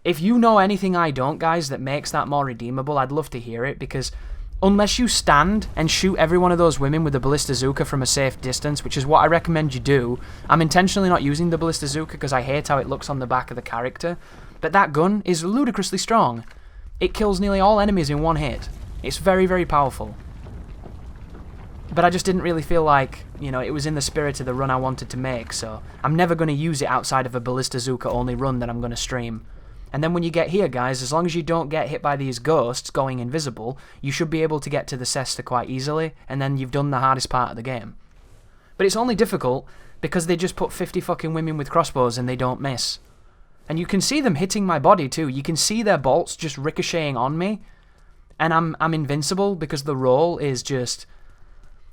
if you know anything I don't, guys, that makes that more redeemable, I'd love to hear it, because unless you stand and shoot every one of those women with the Ballistazooka from a safe distance, which is what I recommend you do, I'm intentionally not using the Ballistazooka because I hate how it looks on the back of the character, but that gun is ludicrously strong. It kills nearly all enemies in one hit. It's very, very powerful. But I just didn't really feel like, you know, it was in the spirit of the run I wanted to make, so I'm never going to use it outside of a Ballistazooka only run that I'm going to stream. And then when you get here, guys, as long as you don't get hit by these ghosts going invisible, you should be able to get to the Cesta quite easily, and then you've done the hardest part of the game. But it's only difficult because they just put 50 fucking women with crossbows and they don't miss. And you can see them hitting my body too. You can see their bolts just ricocheting on me. And I'm invincible because the roll is just...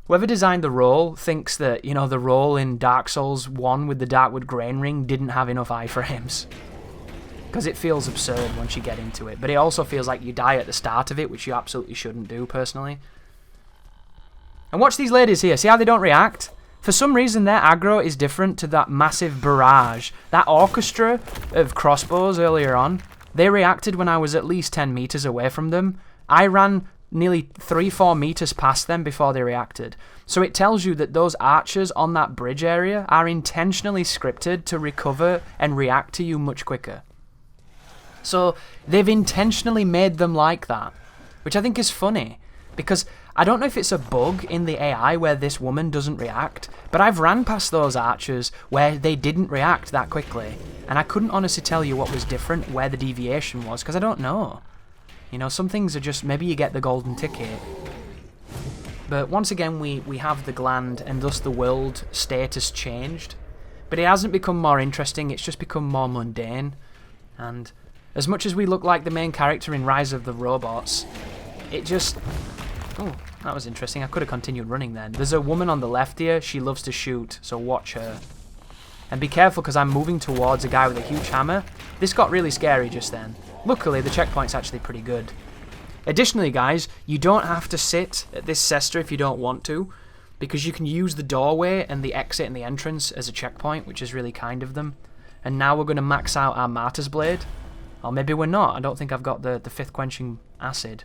Whoever designed the roll thinks that, you know, the roll in Dark Souls 1 with the Darkwood Grain Ring didn't have enough iframes. Because it feels absurd once you get into it. But it also feels like you die at the start of it, which you absolutely shouldn't do, personally. And watch these ladies here. See how they don't react? For some reason, their aggro is different to that massive barrage. That orchestra of crossbows earlier on, they reacted when I was at least 10 meters away from them. I ran nearly 3-4 meters past them before they reacted. So it tells you that those archers on that bridge area are intentionally scripted to recover and react to you much quicker. So they've intentionally made them like that, which I think is funny, because I don't know if it's a bug in the AI where this woman doesn't react, but I've ran past those archers where they didn't react that quickly, and I couldn't honestly tell you what was different, where the deviation was, because I don't know. You know, some things are just, maybe you get the golden ticket. But once again, we have the gland, and thus the world status changed. But it hasn't become more interesting, it's just become more mundane. And as much as we look like the main character in Rise of the Robots, it just... Oh, that was interesting. I could have continued running then. There's a woman on the left here. She loves to shoot, so watch her. And be careful, because I'm moving towards a guy with a huge hammer. This got really scary just then. Luckily, the checkpoint's actually pretty good. Additionally, guys, you don't have to sit at this Cesta if you don't want to, because you can use the doorway and the exit and the entrance as a checkpoint, which is really kind of them. And now we're going to max out our Martyr's Blade. Or maybe we're not. I don't think I've got the 5th Quenching Acid.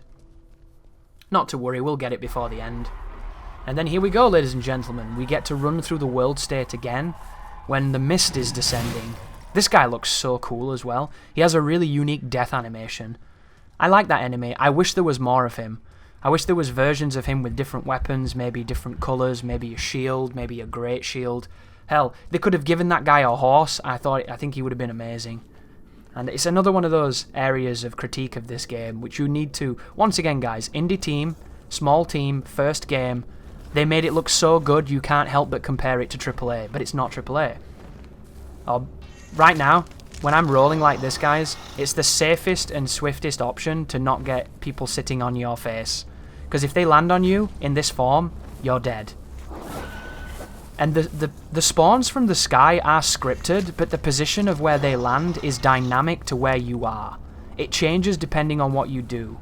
Not to worry, we'll get it before the end. And then here we go, ladies and gentlemen. We get to run through the world state again when the mist is descending. This guy looks so cool as well. He has a really unique death animation. I like that enemy. I wish there was more of him. I wish there was versions of him with different weapons, maybe different colours, maybe a shield, maybe a great shield. Hell, they could have given that guy a horse. I think he would have been amazing. And it's another one of those areas of critique of this game, which you need to... Once again, guys, indie team, small team, first game. They made it look so good, you can't help but compare it to AAA, but it's not AAA. Right now, when I'm rolling like this, guys, it's the safest and swiftest option to not get people sitting on your face. Because if they land on you in this form, you're dead. And the spawns from the sky are scripted, but the position of where they land is dynamic to where you are. It changes depending on what you do.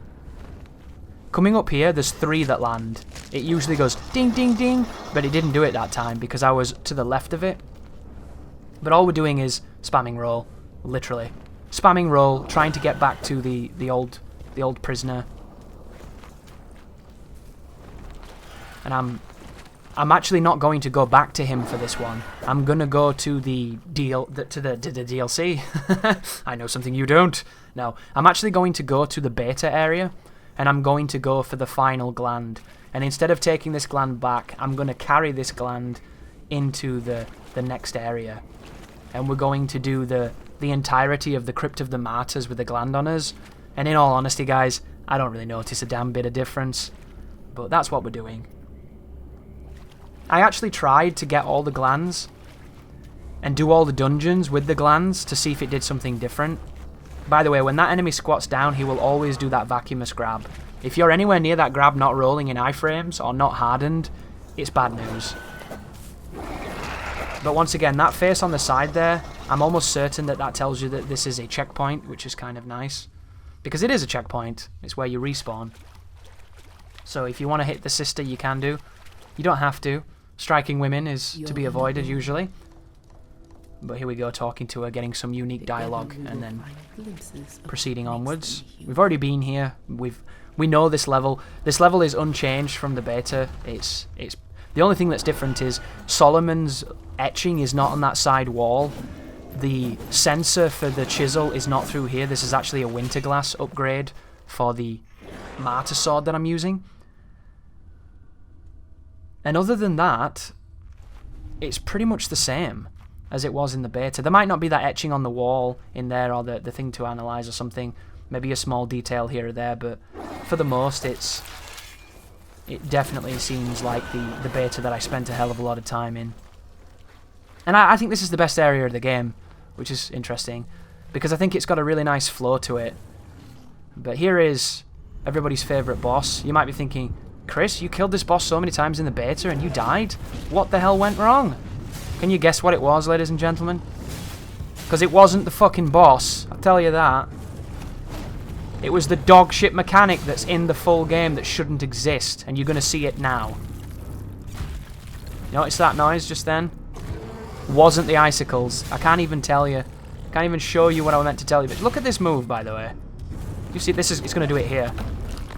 Coming up here, there's 3 that land. It usually goes ding, ding, ding, but it didn't do it that time because I was to the left of it. But all we're doing is spamming roll, literally. Spamming roll, trying to get back to the old prisoner. And I'm actually not going to go back to him for this one. I'm gonna go to the DLC. I know something you don't. No, I'm actually going to go to the beta area, and I'm going to go for the final gland. And instead of taking this gland back, I'm gonna carry this gland into the next area. And we're going to do the entirety of the Crypt of the Martyrs with the gland on us. And in all honesty, guys, I don't really notice a damn bit of difference. But that's what we're doing. I actually tried to get all the glands and do all the dungeons with the glands to see if it did something different. By the way, when that enemy squats down, he will always do that vacuumous grab. If you're anywhere near that grab not rolling in iframes or not hardened, it's bad news. But once again, that face on the side there, I'm almost certain that that tells you that this is a checkpoint, which is kind of nice. Because it is a checkpoint. It's where you respawn. So if you want to hit the sister, you can do. You don't have to. Striking women is to be avoided usually. But here we go, talking to her, getting some unique dialogue, and then proceeding onwards. We've already been here. We know this level. This level is unchanged from the beta. It's the only thing that's different is Solomon's etching is not on that side wall. The sensor for the chisel is not through here. This is actually a Winterglass upgrade for the Martyr sword that I'm using. And other than that, it's pretty much the same as it was in the beta. There might not be that etching on the wall in there or the thing to analyze or something. Maybe a small detail here or there, but for the most, it definitely seems like the beta that I spent a hell of a lot of time in. And I think this is the best area of the game, which is interesting, because I think it's got a really nice flow to it. But here is everybody's favourite boss. You might be thinking, Chris, you killed this boss so many times in the beta and you died? What the hell went wrong? Can you guess what it was, ladies and gentlemen? Because it wasn't the fucking boss, I'll tell you that. It was the dog shit mechanic that's in the full game that shouldn't exist, and you're going to see it now. Notice that noise just then? Wasn't the icicles. I can't even tell you. Can't even show you what I meant to tell you. But look at this move, by the way. You see, it's going to do it here.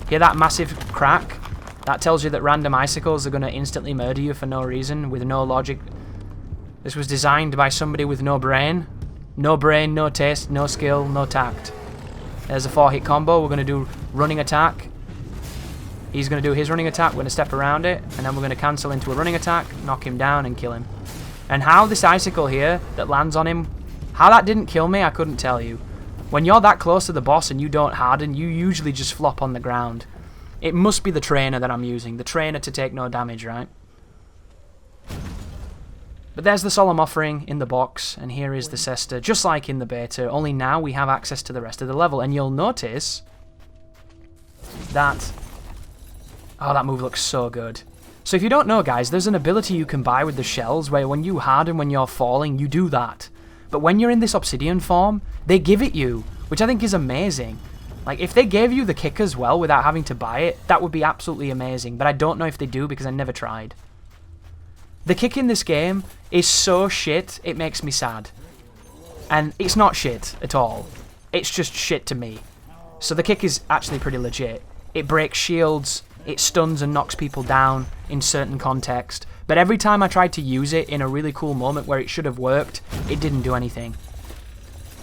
Hear that massive crack? That tells you that random icicles are going to instantly murder you for no reason, with no logic. This was designed by somebody with no brain. No brain, no taste, no skill, no tact. There's a 4-hit combo. We're going to do running attack. He's going to do his running attack. We're going to step around it, and then we're going to cancel into a running attack, knock him down, and kill him. And how this icicle here that lands on him, how that didn't kill me, I couldn't tell you. When you're that close to the boss and you don't harden, you usually just flop on the ground. It must be the trainer that I'm using. The trainer to take no damage, right? But there's the solemn offering in the box, and here is the cester, just like in the beta, only now we have access to the rest of the level. And you'll notice that... oh, that move looks so good. So if you don't know, guys, there's an ability you can buy with the shells where when you harden when you're falling, you do that. But when you're in this Obsidian form, they give it you, which I think is amazing. Like, if they gave you the kick as well without having to buy it, that would be absolutely amazing. But I don't know if they do because I never tried. The kick in this game is so shit, it makes me sad. And it's not shit at all. It's just shit to me. So the kick is actually pretty legit. It breaks shields, it stuns and knocks people down in certain context. But every time I tried to use it in a really cool moment where it should have worked, it didn't do anything.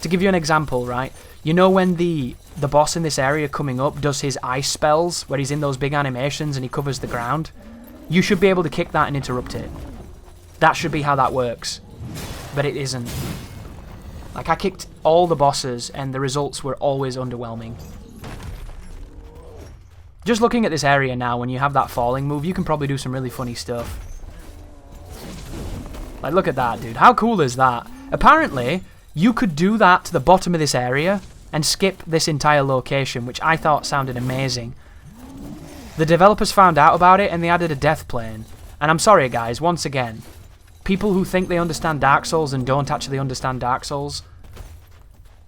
To give you an example, right? You know when the boss in this area coming up does his ice spells, where he's in those big animations and he covers the ground? You should be able to kick that and interrupt it. That should be how that works. But it isn't. Like, I kicked all the bosses and the results were always underwhelming. Just looking at this area now, when you have that falling move, you can probably do some really funny stuff. Like, look at that, dude. How cool is that? Apparently, you could do that to the bottom of this area and skip this entire location, which I thought sounded amazing. The developers found out about it and they added a death plane. And I'm sorry, guys, once again. People who think they understand Dark Souls and don't actually understand Dark Souls.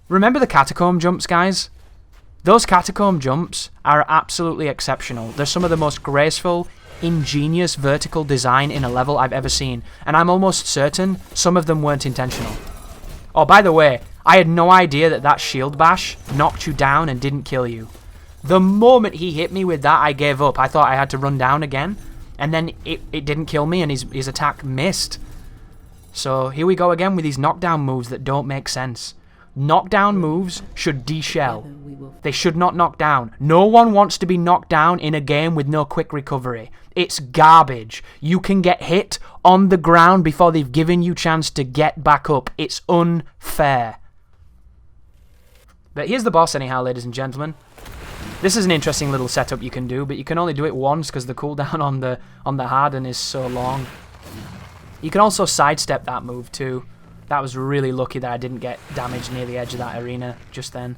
Remember the catacomb jumps, guys? Those catacomb jumps are absolutely exceptional. They're some of the most graceful, ingenious vertical design in a level I've ever seen. And I'm almost certain some of them weren't intentional. Oh, by the way, I had no idea that that shield bash knocked you down and didn't kill you. The moment he hit me with that, I gave up. I thought I had to run down again. And then it didn't kill me and his attack missed. So here we go again with these knockdown moves that don't make sense. Knockdown moves should de-shell. They should not knock down. No one wants to be knocked down in a game with no quick recovery. It's garbage. You can get hit on the ground before they've given you chance to get back up. It's unfair. But here's the boss anyhow, ladies and gentlemen. This is an interesting little setup you can do, but you can only do it once because the cooldown on the Hadern is so long. You can also sidestep that move too. That was really lucky that I didn't get damaged near the edge of that arena just then.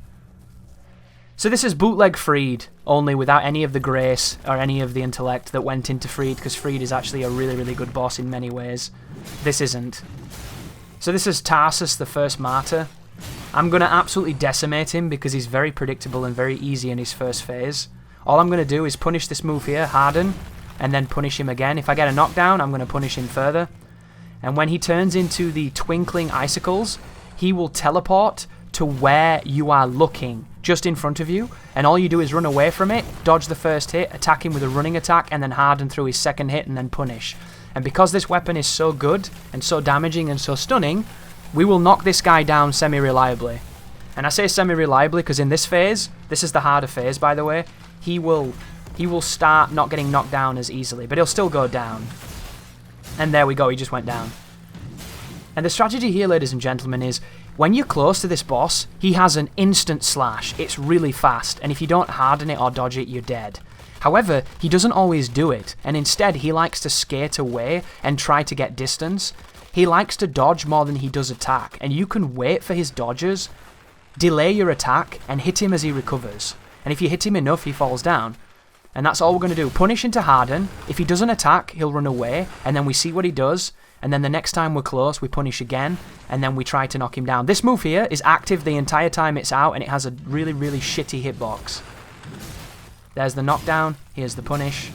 So this is bootleg Freed, only without any of the grace or any of the intellect that went into Freed, because Freed is actually a really, really good boss in many ways. This isn't. So this is Tarsus, the first martyr. I'm going to absolutely decimate him because he's very predictable and very easy in his first phase. All I'm going to do is punish this move here, Hadern, and then punish him again. If I get a knockdown, I'm going to punish him further. And when he turns into the twinkling icicles, he will teleport to where you are looking, just in front of you, and all you do is run away from it, dodge the first hit, attack him with a running attack, and then harden through his second hit and then punish. And because this weapon is so good and so damaging and so stunning, we will knock this guy down semi-reliably. And I say semi-reliably because in this phase, this is the harder phase by the way, he will start not getting knocked down as easily, but he'll still go down. And there we go, he just went down. And the strategy here, ladies and gentlemen, is when you're close to this boss, he has an instant slash. It's really fast, and if you don't harden it or dodge it, you're dead. However, he doesn't always do it, and instead he likes to skate away and try to get distance. He likes to dodge more than he does attack, and you can wait for his dodges, delay your attack, and hit him as he recovers. And if you hit him enough, he falls down. And that's all we're going to do. Punish into Hadern. If he doesn't attack, he'll run away, and then we see what he does, and then the next time we're close, we punish again, and then we try to knock him down. This move here is active the entire time it's out, and it has a really, really shitty hitbox. There's the knockdown. Here's the punish.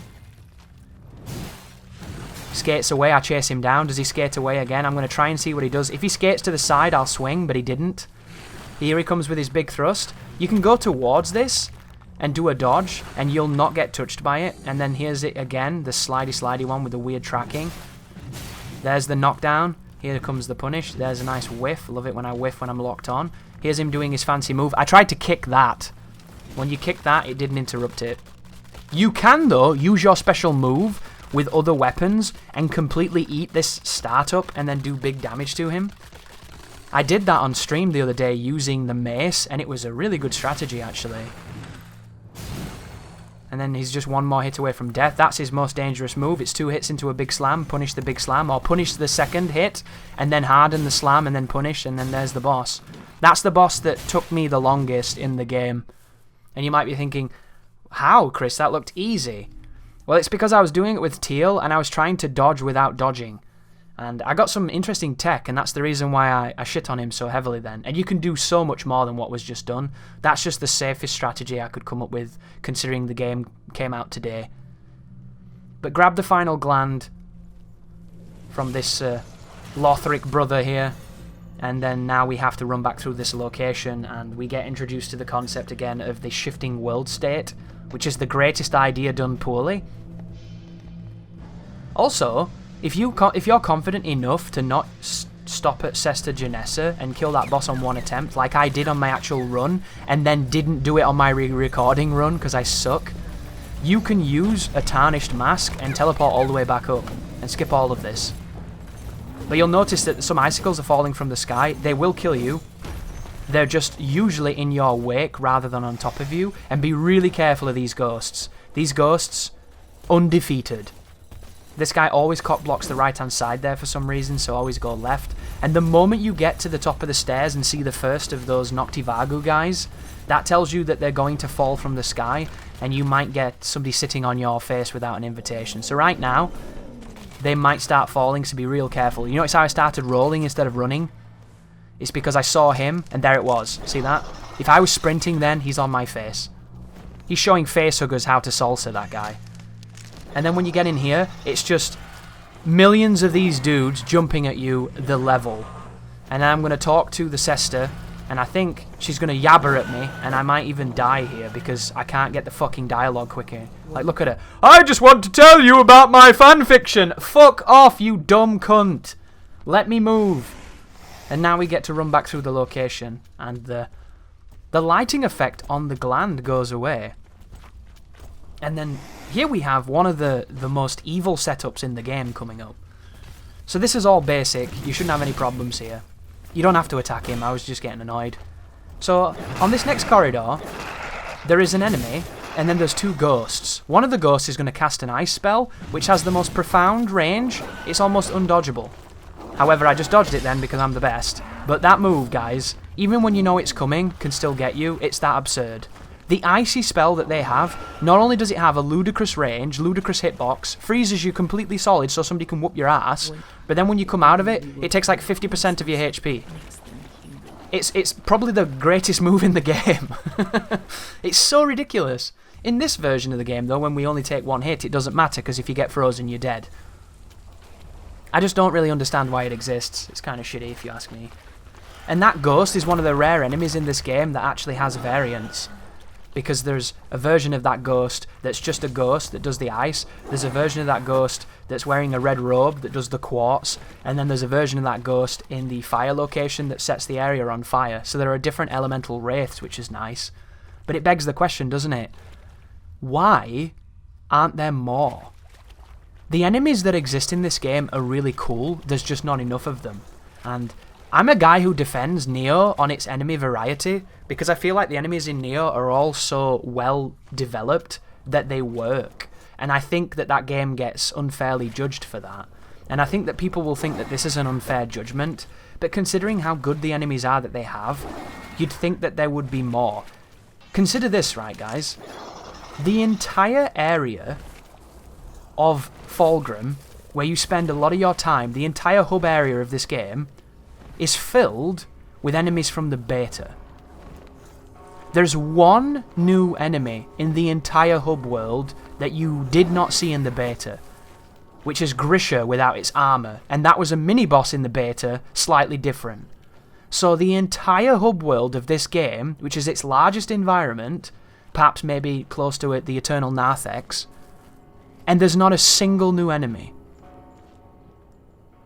Skates away. I chase him down. Does he skate away again? I'm going to try and see what he does. If he skates to the side, I'll swing, but he didn't. Here he comes with his big thrust. You can go towards this and do a dodge, and you'll not get touched by it. And then here's it again, the slidey one with the weird tracking. There's the knockdown. Here comes the punish. There's a nice whiff. Love it when I whiff when I'm locked on. Here's him doing his fancy move. I tried to kick that. When you kick that, it didn't interrupt it. You can, though, use your special move with other weapons and completely eat this startup and then do big damage to him. I did that on stream the other day using the mace, and it was a really good strategy, actually. And then he's just one more hit away from death. That's his most dangerous move. It's 2 hits into a big slam. Punish the big slam, or punish the second hit, and then harden the slam, and then punish, and then there's the boss. That's the boss that took me the longest in the game. And you might be thinking, how, Chris? That looked easy. Well, it's because I was doing it with Teal, and I was trying to dodge without dodging. And I got some interesting tech, and that's the reason why I shit on him so heavily then. And you can do so much more than what was just done. That's just the safest strategy I could come up with, considering the game came out today. But grab the final gland from this Lothric brother here. And then now we have to run back through this location, and we get introduced to the concept again of the shifting world state, which is the greatest idea done poorly. Also, if you're confident enough to not stop at Sesta Janessa and kill that boss on one attempt, like I did on my actual run, and then didn't do it on my recording run because I suck, you can use a tarnished mask and teleport all the way back up and skip all of this. But you'll notice that some icicles are falling from the sky. They will kill you. They're just usually in your wake rather than on top of you, and be really careful of these ghosts. These ghosts, undefeated. This guy always cock blocks the right hand side there for some reason, so always go left. And the moment you get to the top of the stairs and see the first of those Noctivagu guys, that tells you that they're going to fall from the sky, and you might get somebody sitting on your face without an invitation. So right now, they might start falling, so be real careful. You notice how I started rolling instead of running? It's because I saw him, and there it was. See that? If I was sprinting then, he's on my face. He's showing facehuggers how to salsa, that guy. And then when you get in here, it's just millions of these dudes jumping at you the level. And then I'm going to talk to the Sesta, and I think she's going to yabber at me, and I might even die here because I can't get the fucking dialogue quicker. Like, look at her. I just want to tell you about my fanfiction. Fuck off, you dumb cunt. Let me move. And now we get to run back through the location, and the lighting effect on the gland goes away. And then here we have one of the most evil setups in the game coming up. So this is all basic, you shouldn't have any problems here. You don't have to attack him, I was just getting annoyed. So on this next corridor, there is an enemy, and then there's two ghosts. One of the ghosts is going to cast an ice spell, which has the most profound range. It's almost undodgeable. However, I just dodged it then because I'm the best. But that move, guys, even when you know it's coming, can still get you. It's that absurd. The icy spell that they have, not only does it have a ludicrous range, ludicrous hitbox, freezes you completely solid so somebody can whoop your ass, but then when you come out of it, it takes like 50% of your HP. It's probably the greatest move in the game. It's so ridiculous. In this version of the game, though, when we only take one hit, it doesn't matter, because if you get frozen, you're dead. I just don't really understand why it exists. It's kind of shitty, if you ask me. And that ghost is one of the rare enemies in this game that actually has variants. Because there's a version of that ghost that's just a ghost that does the ice. There's a version of that ghost that's wearing a red robe that does the quartz. And then there's a version of that ghost in the fire location that sets the area on fire. So there are different elemental wraiths, which is nice. But it begs the question, doesn't it? Why aren't there more? The enemies that exist in this game are really cool. There's just not enough of them. And I'm a guy who defends Neo on its enemy variety because I feel like the enemies in Neo are all so well developed that they work. And I think that that game gets unfairly judged for that. And I think that people will think that this is an unfair judgment. But considering how good the enemies are that they have, you'd think that there would be more. Consider this, right, guys? The entire area of Fulgrim, where you spend a lot of your time, the entire hub area of this game, is filled with enemies from the beta. There's one new enemy in the entire hub world that you did not see in the beta, which is Grisha without its armor, and that was a mini-boss in the beta, slightly different. So the entire hub world of this game, which is its largest environment, perhaps maybe close to it, the Eternal Narthex, and there's not a single new enemy.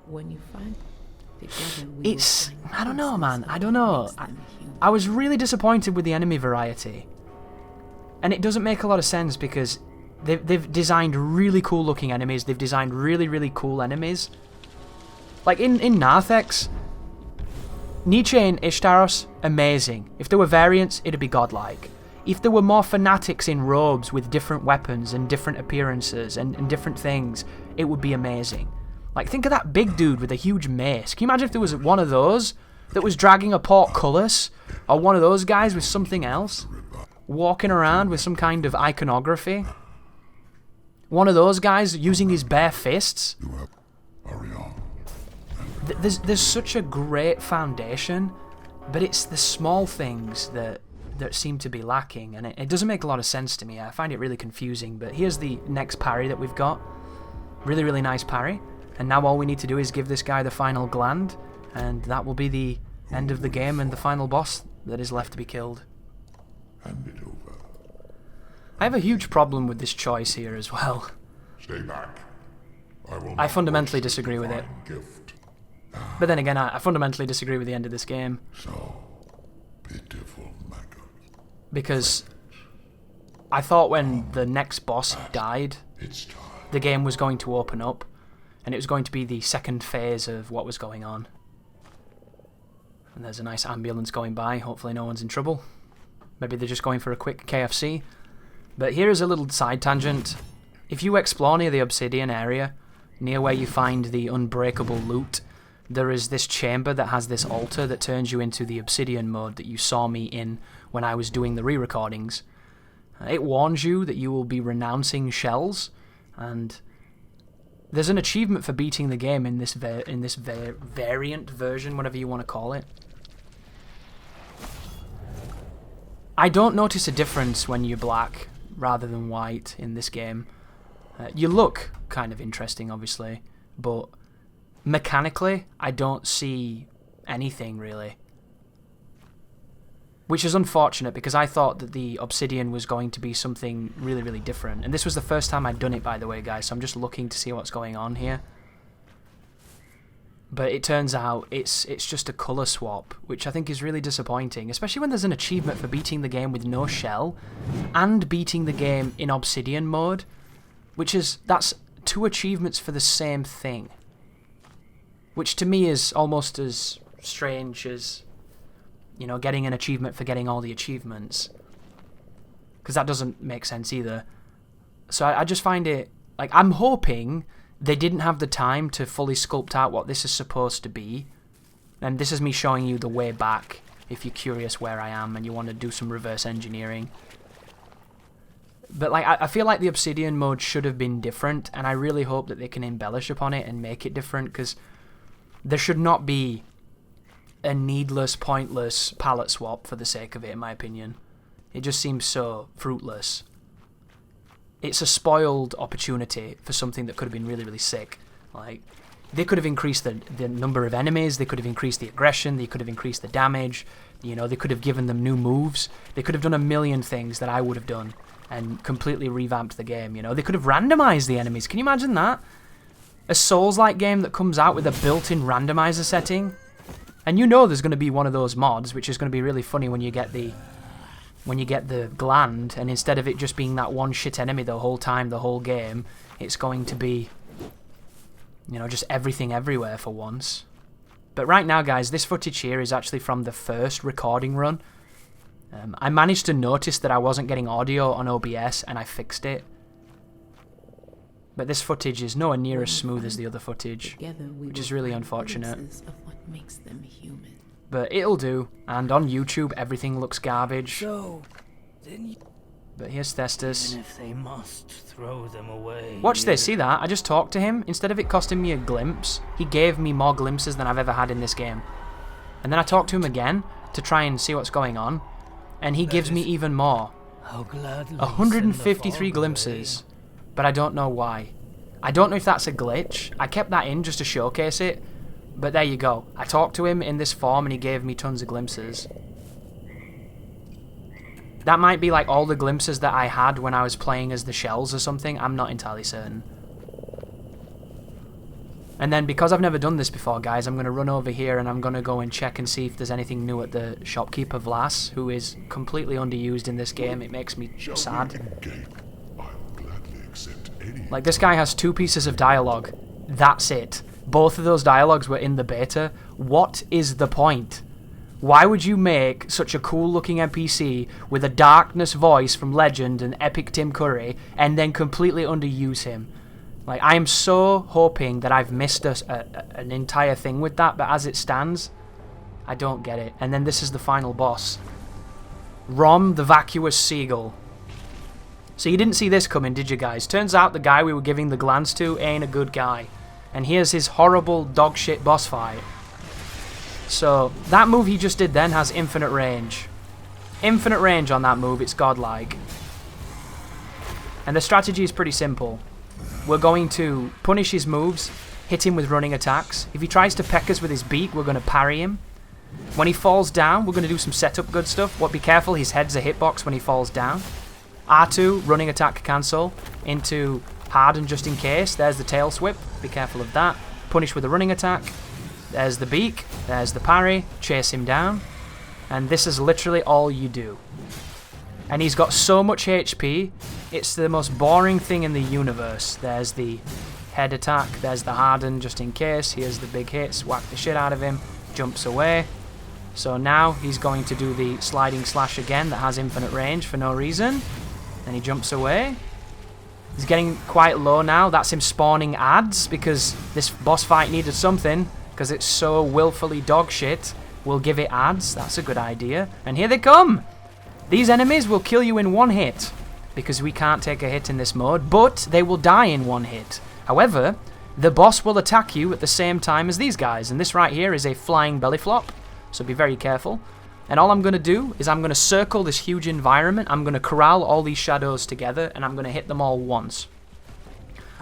When you find It's... I don't know, man. I don't know. I was really disappointed with the enemy variety. And it doesn't make a lot of sense because they've designed really cool looking enemies. They've designed really, really cool enemies. Like in Narthex, Nietzsche and Ishtaros, amazing. If there were variants, it'd be godlike. If there were more fanatics in robes with different weapons and different appearances and different things, it would be amazing. Like, think of that big dude with a huge mace. Can you imagine if there was one of those that was dragging a portcullis? Or one of those guys with something else? Walking around with some kind of iconography? One of those guys using his bare fists? There's such a great foundation, but it's the small things that seem to be lacking, and it doesn't make a lot of sense to me. I find it really confusing, but here's the next parry that we've got. Really, really nice parry. And now all we need to do is give this guy the final gland, and that will be the end of the game and the final boss that is left to be killed. Hand it over. I have a huge problem with this choice here as well. Stay back. I fundamentally disagree with it. Gift. But then again, I fundamentally disagree with the end of this game. So pitiful, maggot. Because I thought when the next boss died, It's time. the game was going to open up, and it was going to be the second phase of what was going on. And there's a nice ambulance going by, hopefully no one's in trouble. Maybe they're just going for a quick KFC. But here is a little side tangent. If you explore near the Obsidian area, near where you find the unbreakable loot, there is this chamber that has this altar that turns you into the Obsidian mode that you saw me in when I was doing the re-recordings. It warns you that you will be renouncing shells, and there's an achievement for beating the game in this variant version, whatever you want to call it. I don't notice a difference when you're black rather than white in this game. You look kind of interesting, obviously, but mechanically, I don't see anything, really. Which is unfortunate, because I thought that the Obsidian was going to be something really, really different. And this was the first time I'd done it, by the way, guys, so I'm just looking to see what's going on here. But it turns out it's just a colour swap, which I think is really disappointing, especially when there's an achievement for beating the game with no shell and beating the game in Obsidian mode, that's 2 achievements for the same thing. Which to me is almost as strange as, you know, getting an achievement for getting all the achievements. Because that doesn't make sense either. So I just find it, like, I'm hoping they didn't have the time to fully sculpt out what this is supposed to be. And this is me showing you the way back, if you're curious where I am and you want to do some reverse engineering. But like, I feel like the Obsidian mode should have been different, and I really hope that they can embellish upon it and make it different, because there should not be a needless, pointless palette swap for the sake of it, in my opinion. It just seems so fruitless. It's a spoiled opportunity for something that could have been really, really sick. Like, they could have increased the number of enemies, they could have increased the aggression, they could have increased the damage, you know, they could have given them new moves, they could have done a million things that I would have done and completely revamped the game, you know. They could have randomized the enemies. Can you imagine that? A Souls-like game that comes out with a built-in randomizer setting. And you know there's going to be one of those mods, which is going to be really funny when you get the gland, and instead of it just being that one shit enemy the whole time, the whole game, it's going to be, you know, just everything everywhere for once. But right now, guys, this footage here is actually from the first recording run. I managed to notice that I wasn't getting audio on OBS, and I fixed it. But this footage is nowhere near as smooth as the other footage, which is really unfortunate. But it'll do, and on YouTube everything looks garbage. But here's Thestus. If they must throw them away. Watch this, see that? I just talked to him. Instead of it costing me a glimpse, he gave me more glimpses than I've ever had in this game. And then I talked to him again to try and see what's going on, and he gives me even more. 153 glimpses, but I don't know why. I don't know if that's a glitch. I kept that in just to showcase it, but there you go. I talked to him in this form and he gave me tons of glimpses. That might be like all the glimpses that I had when I was playing as the shells or something. I'm not entirely certain. And then because I've never done this before, guys, I'm going to run over here and I'm going to go and check and see if there's anything new at the shopkeeper Vlas, who is completely underused in this game. It makes me sad. Like, this guy has 2 pieces of dialogue. That's it. Both of those dialogues were in the beta. What is the point? Why would you make such a cool-looking NPC with a darkness voice from Legend and Epic Tim Curry and then completely underuse him? Like, I am so hoping that I've missed an entire thing with that, but as it stands, I don't get it. And then this is the final boss. Rom the Vacuous Seagull. So you didn't see this coming, did you guys? Turns out the guy we were giving the glands to ain't a good guy. And here's his horrible dogshit boss fight. So, that move he just did then has infinite range. Infinite range on that move, it's godlike. And the strategy is pretty simple. We're going to punish his moves, hit him with running attacks. If he tries to peck us with his beak, we're going to parry him. When he falls down, we're going to do some setup good stuff. But be careful, his head's a hitbox when he falls down. R2, running attack cancel, into Hadern just in case. There's the tail whip, be careful of that. Punish with a running attack. There's the beak, there's the parry, chase him down. And this is literally all you do. And he's got so much HP, it's the most boring thing in the universe. There's the head attack, there's the Hadern just in case. Here's the big hits, whack the shit out of him, jumps away. So now he's going to do the sliding slash again that has infinite range for no reason. Then he jumps away. He's getting quite low now. That's him spawning ads because this boss fight needed something, because it's so willfully dog shit. We'll give it ads. That's a good idea. And here they come. These enemies will kill you in one hit because we can't take a hit in this mode, but they will die in one hit. However, the boss will attack you at the same time as these guys, and this right here is a flying belly flop, so be very careful. And all I'm going to do is I'm going to circle this huge environment, I'm going to corral all these shadows together, and I'm going to hit them all once.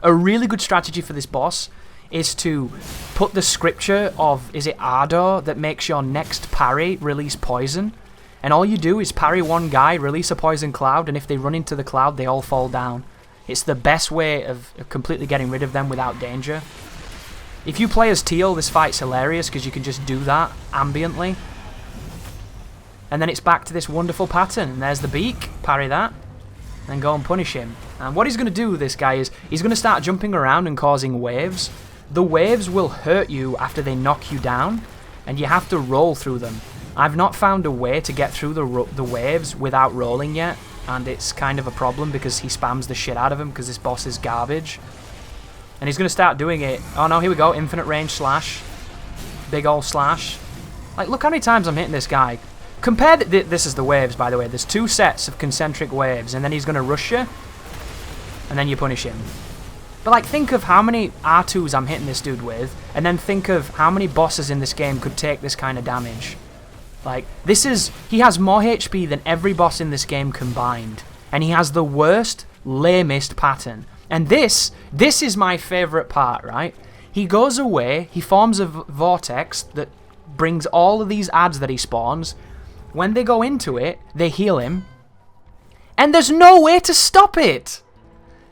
A really good strategy for this boss is to put the scripture of, is it Ardor, that makes your next parry release poison. And all you do is parry one guy, release a poison cloud, and if they run into the cloud, they all fall down. It's the best way of completely getting rid of them without danger. If you play as Teal, this fight's hilarious because you can just do that ambiently. And then it's back to this wonderful pattern. And there's the beak. Parry that. Then go and punish him. And what he's going to do, this guy, is he's going to start jumping around and causing waves. The waves will hurt you after they knock you down. And you have to roll through them. I've not found a way to get through the waves without rolling yet. And it's kind of a problem because he spams the shit out of him because this boss is garbage. And he's going to start doing it. Oh no, here we go. Infinite range slash. Big ol' slash. Like, look how many times I'm hitting this guy. This is the waves, by the way. There's 2 sets of concentric waves. And then he's going to rush you. And then you punish him. But, like, think of how many R2s I'm hitting this dude with. And then think of how many bosses in this game could take this kind of damage. Like, he has more HP than every boss in this game combined. And he has the worst, lamest pattern. And this is my favourite part, right? He goes away, he forms a vortex that brings all of these adds that he spawns. When they go into it, they heal him. And there's no way to stop it!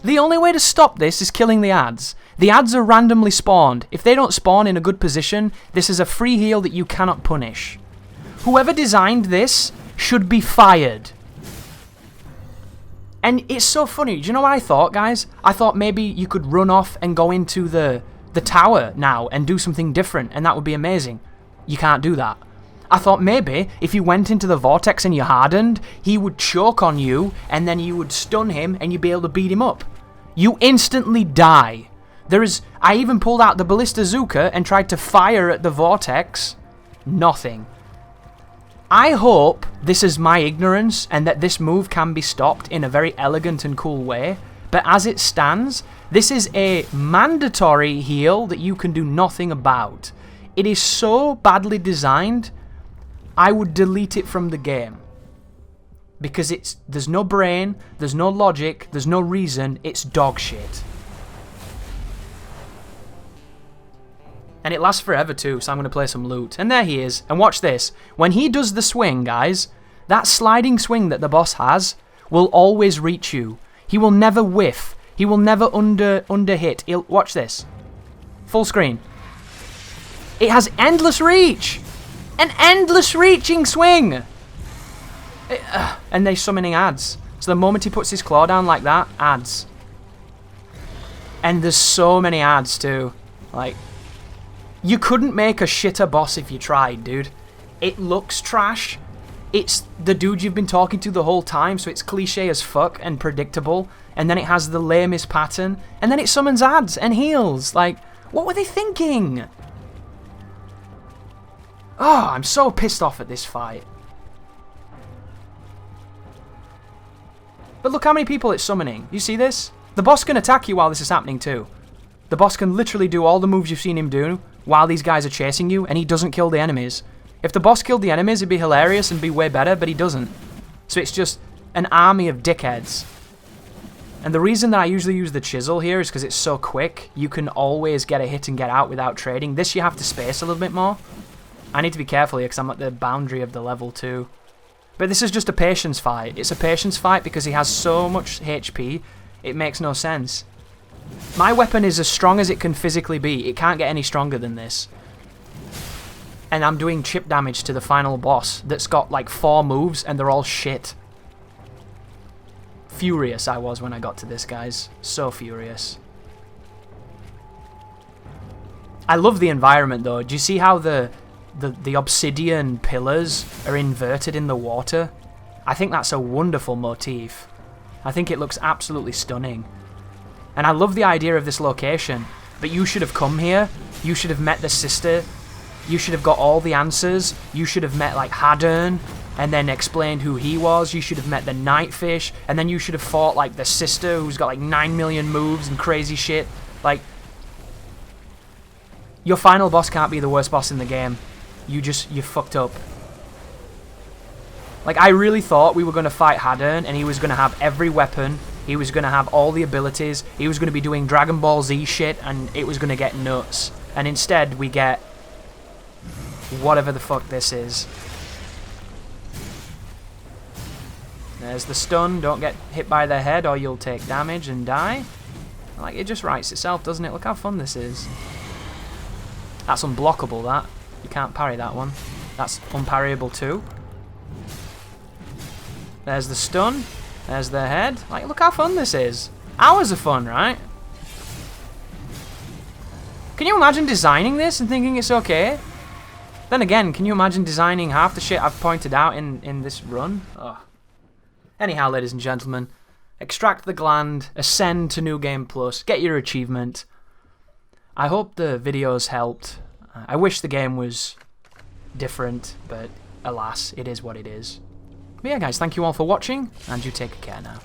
The only way to stop this is killing the adds. The adds are randomly spawned. If they don't spawn in a good position, this is a free heal that you cannot punish. Whoever designed this should be fired. And it's so funny. Do you know what I thought, guys? I thought maybe you could run off and go into the tower now and do something different, and that would be amazing. You can't do that. I thought maybe if you went into the vortex and you hardened, he would choke on you, and then you would stun him, and you'd be able to beat him up. You instantly die. I even pulled out the Ballista Zuka and tried to fire at the vortex. Nothing. I hope this is my ignorance and that this move can be stopped in a very elegant and cool way, but as it stands, this is a mandatory heal that you can do nothing about. It is so badly designed, I would delete it from the game. Because there's no brain, there's no logic, there's no reason, it's dog shit. And it lasts forever too, so I'm going to play some loot. And there he is. And watch this. When he does the swing, guys, that sliding swing that the boss has will always reach you. He will never whiff. He will never under hit. Watch this. Full screen. It has endless reach. An endless reaching swing. And they're summoning adds. So the moment he puts his claw down like that, adds. And there's so many adds too. Like, you couldn't make a shitter boss if you tried, dude. It looks trash. It's the dude you've been talking to the whole time, so it's cliche as fuck and predictable. And then it has the lamest pattern. And then it summons adds and heals. Like, what were they thinking? Oh, I'm so pissed off at this fight. But look how many people it's summoning. You see this? The boss can attack you while this is happening too. The boss can literally do all the moves you've seen him do while these guys are chasing you, and he doesn't kill the enemies. If the boss killed the enemies, it'd be hilarious and be way better, but he doesn't. So it's just an army of dickheads. And the reason that I usually use the chisel here is because it's so quick. You can always get a hit and get out without trading. This you have to space a little bit more. I need to be careful here because I'm at the boundary of the level too. But this is just a patience fight. It's a patience fight because he has so much HP, it makes no sense. My weapon is as strong as it can physically be. It can't get any stronger than this. And I'm doing chip damage to the final boss that's got like 4 moves and they're all shit. Furious I was when I got to this, guys. So furious. I love the environment though. Do you see how the obsidian pillars are inverted in the water? I think that's a wonderful motif. I think it looks absolutely stunning. And I love the idea of this location. But you should have come here. You should have met the sister. You should have got all the answers. You should have met like Hadern and then explained who he was. You should have met the Nightfish. And then you should have fought like the sister who's got like 9 million moves and crazy shit. Like, your final boss can't be the worst boss in the game. You fucked up. Like, I really thought we were going to fight Hadern and he was going to have every weapon. He was going to have all the abilities. He was going to be doing Dragon Ball Z shit and it was going to get nuts. And instead we get whatever the fuck this is. There's the stun. Don't get hit by the head or you'll take damage and die. Like, it just writes itself, doesn't it? Look how fun this is. That's unblockable, that. You can't parry that one. That's unparryable too. There's the stun. There's the head. Like, look how fun this is. Hours of fun, right? Can you imagine designing this and thinking it's okay? Then again, can you imagine designing half the shit I've pointed out in this run? Ugh. Anyhow, ladies and gentlemen, extract the gland, ascend to New Game Plus, get your achievement. I hope the videos helped. I wish the game was different, but alas, it is what it is. But yeah, guys, thank you all for watching, and you take care now.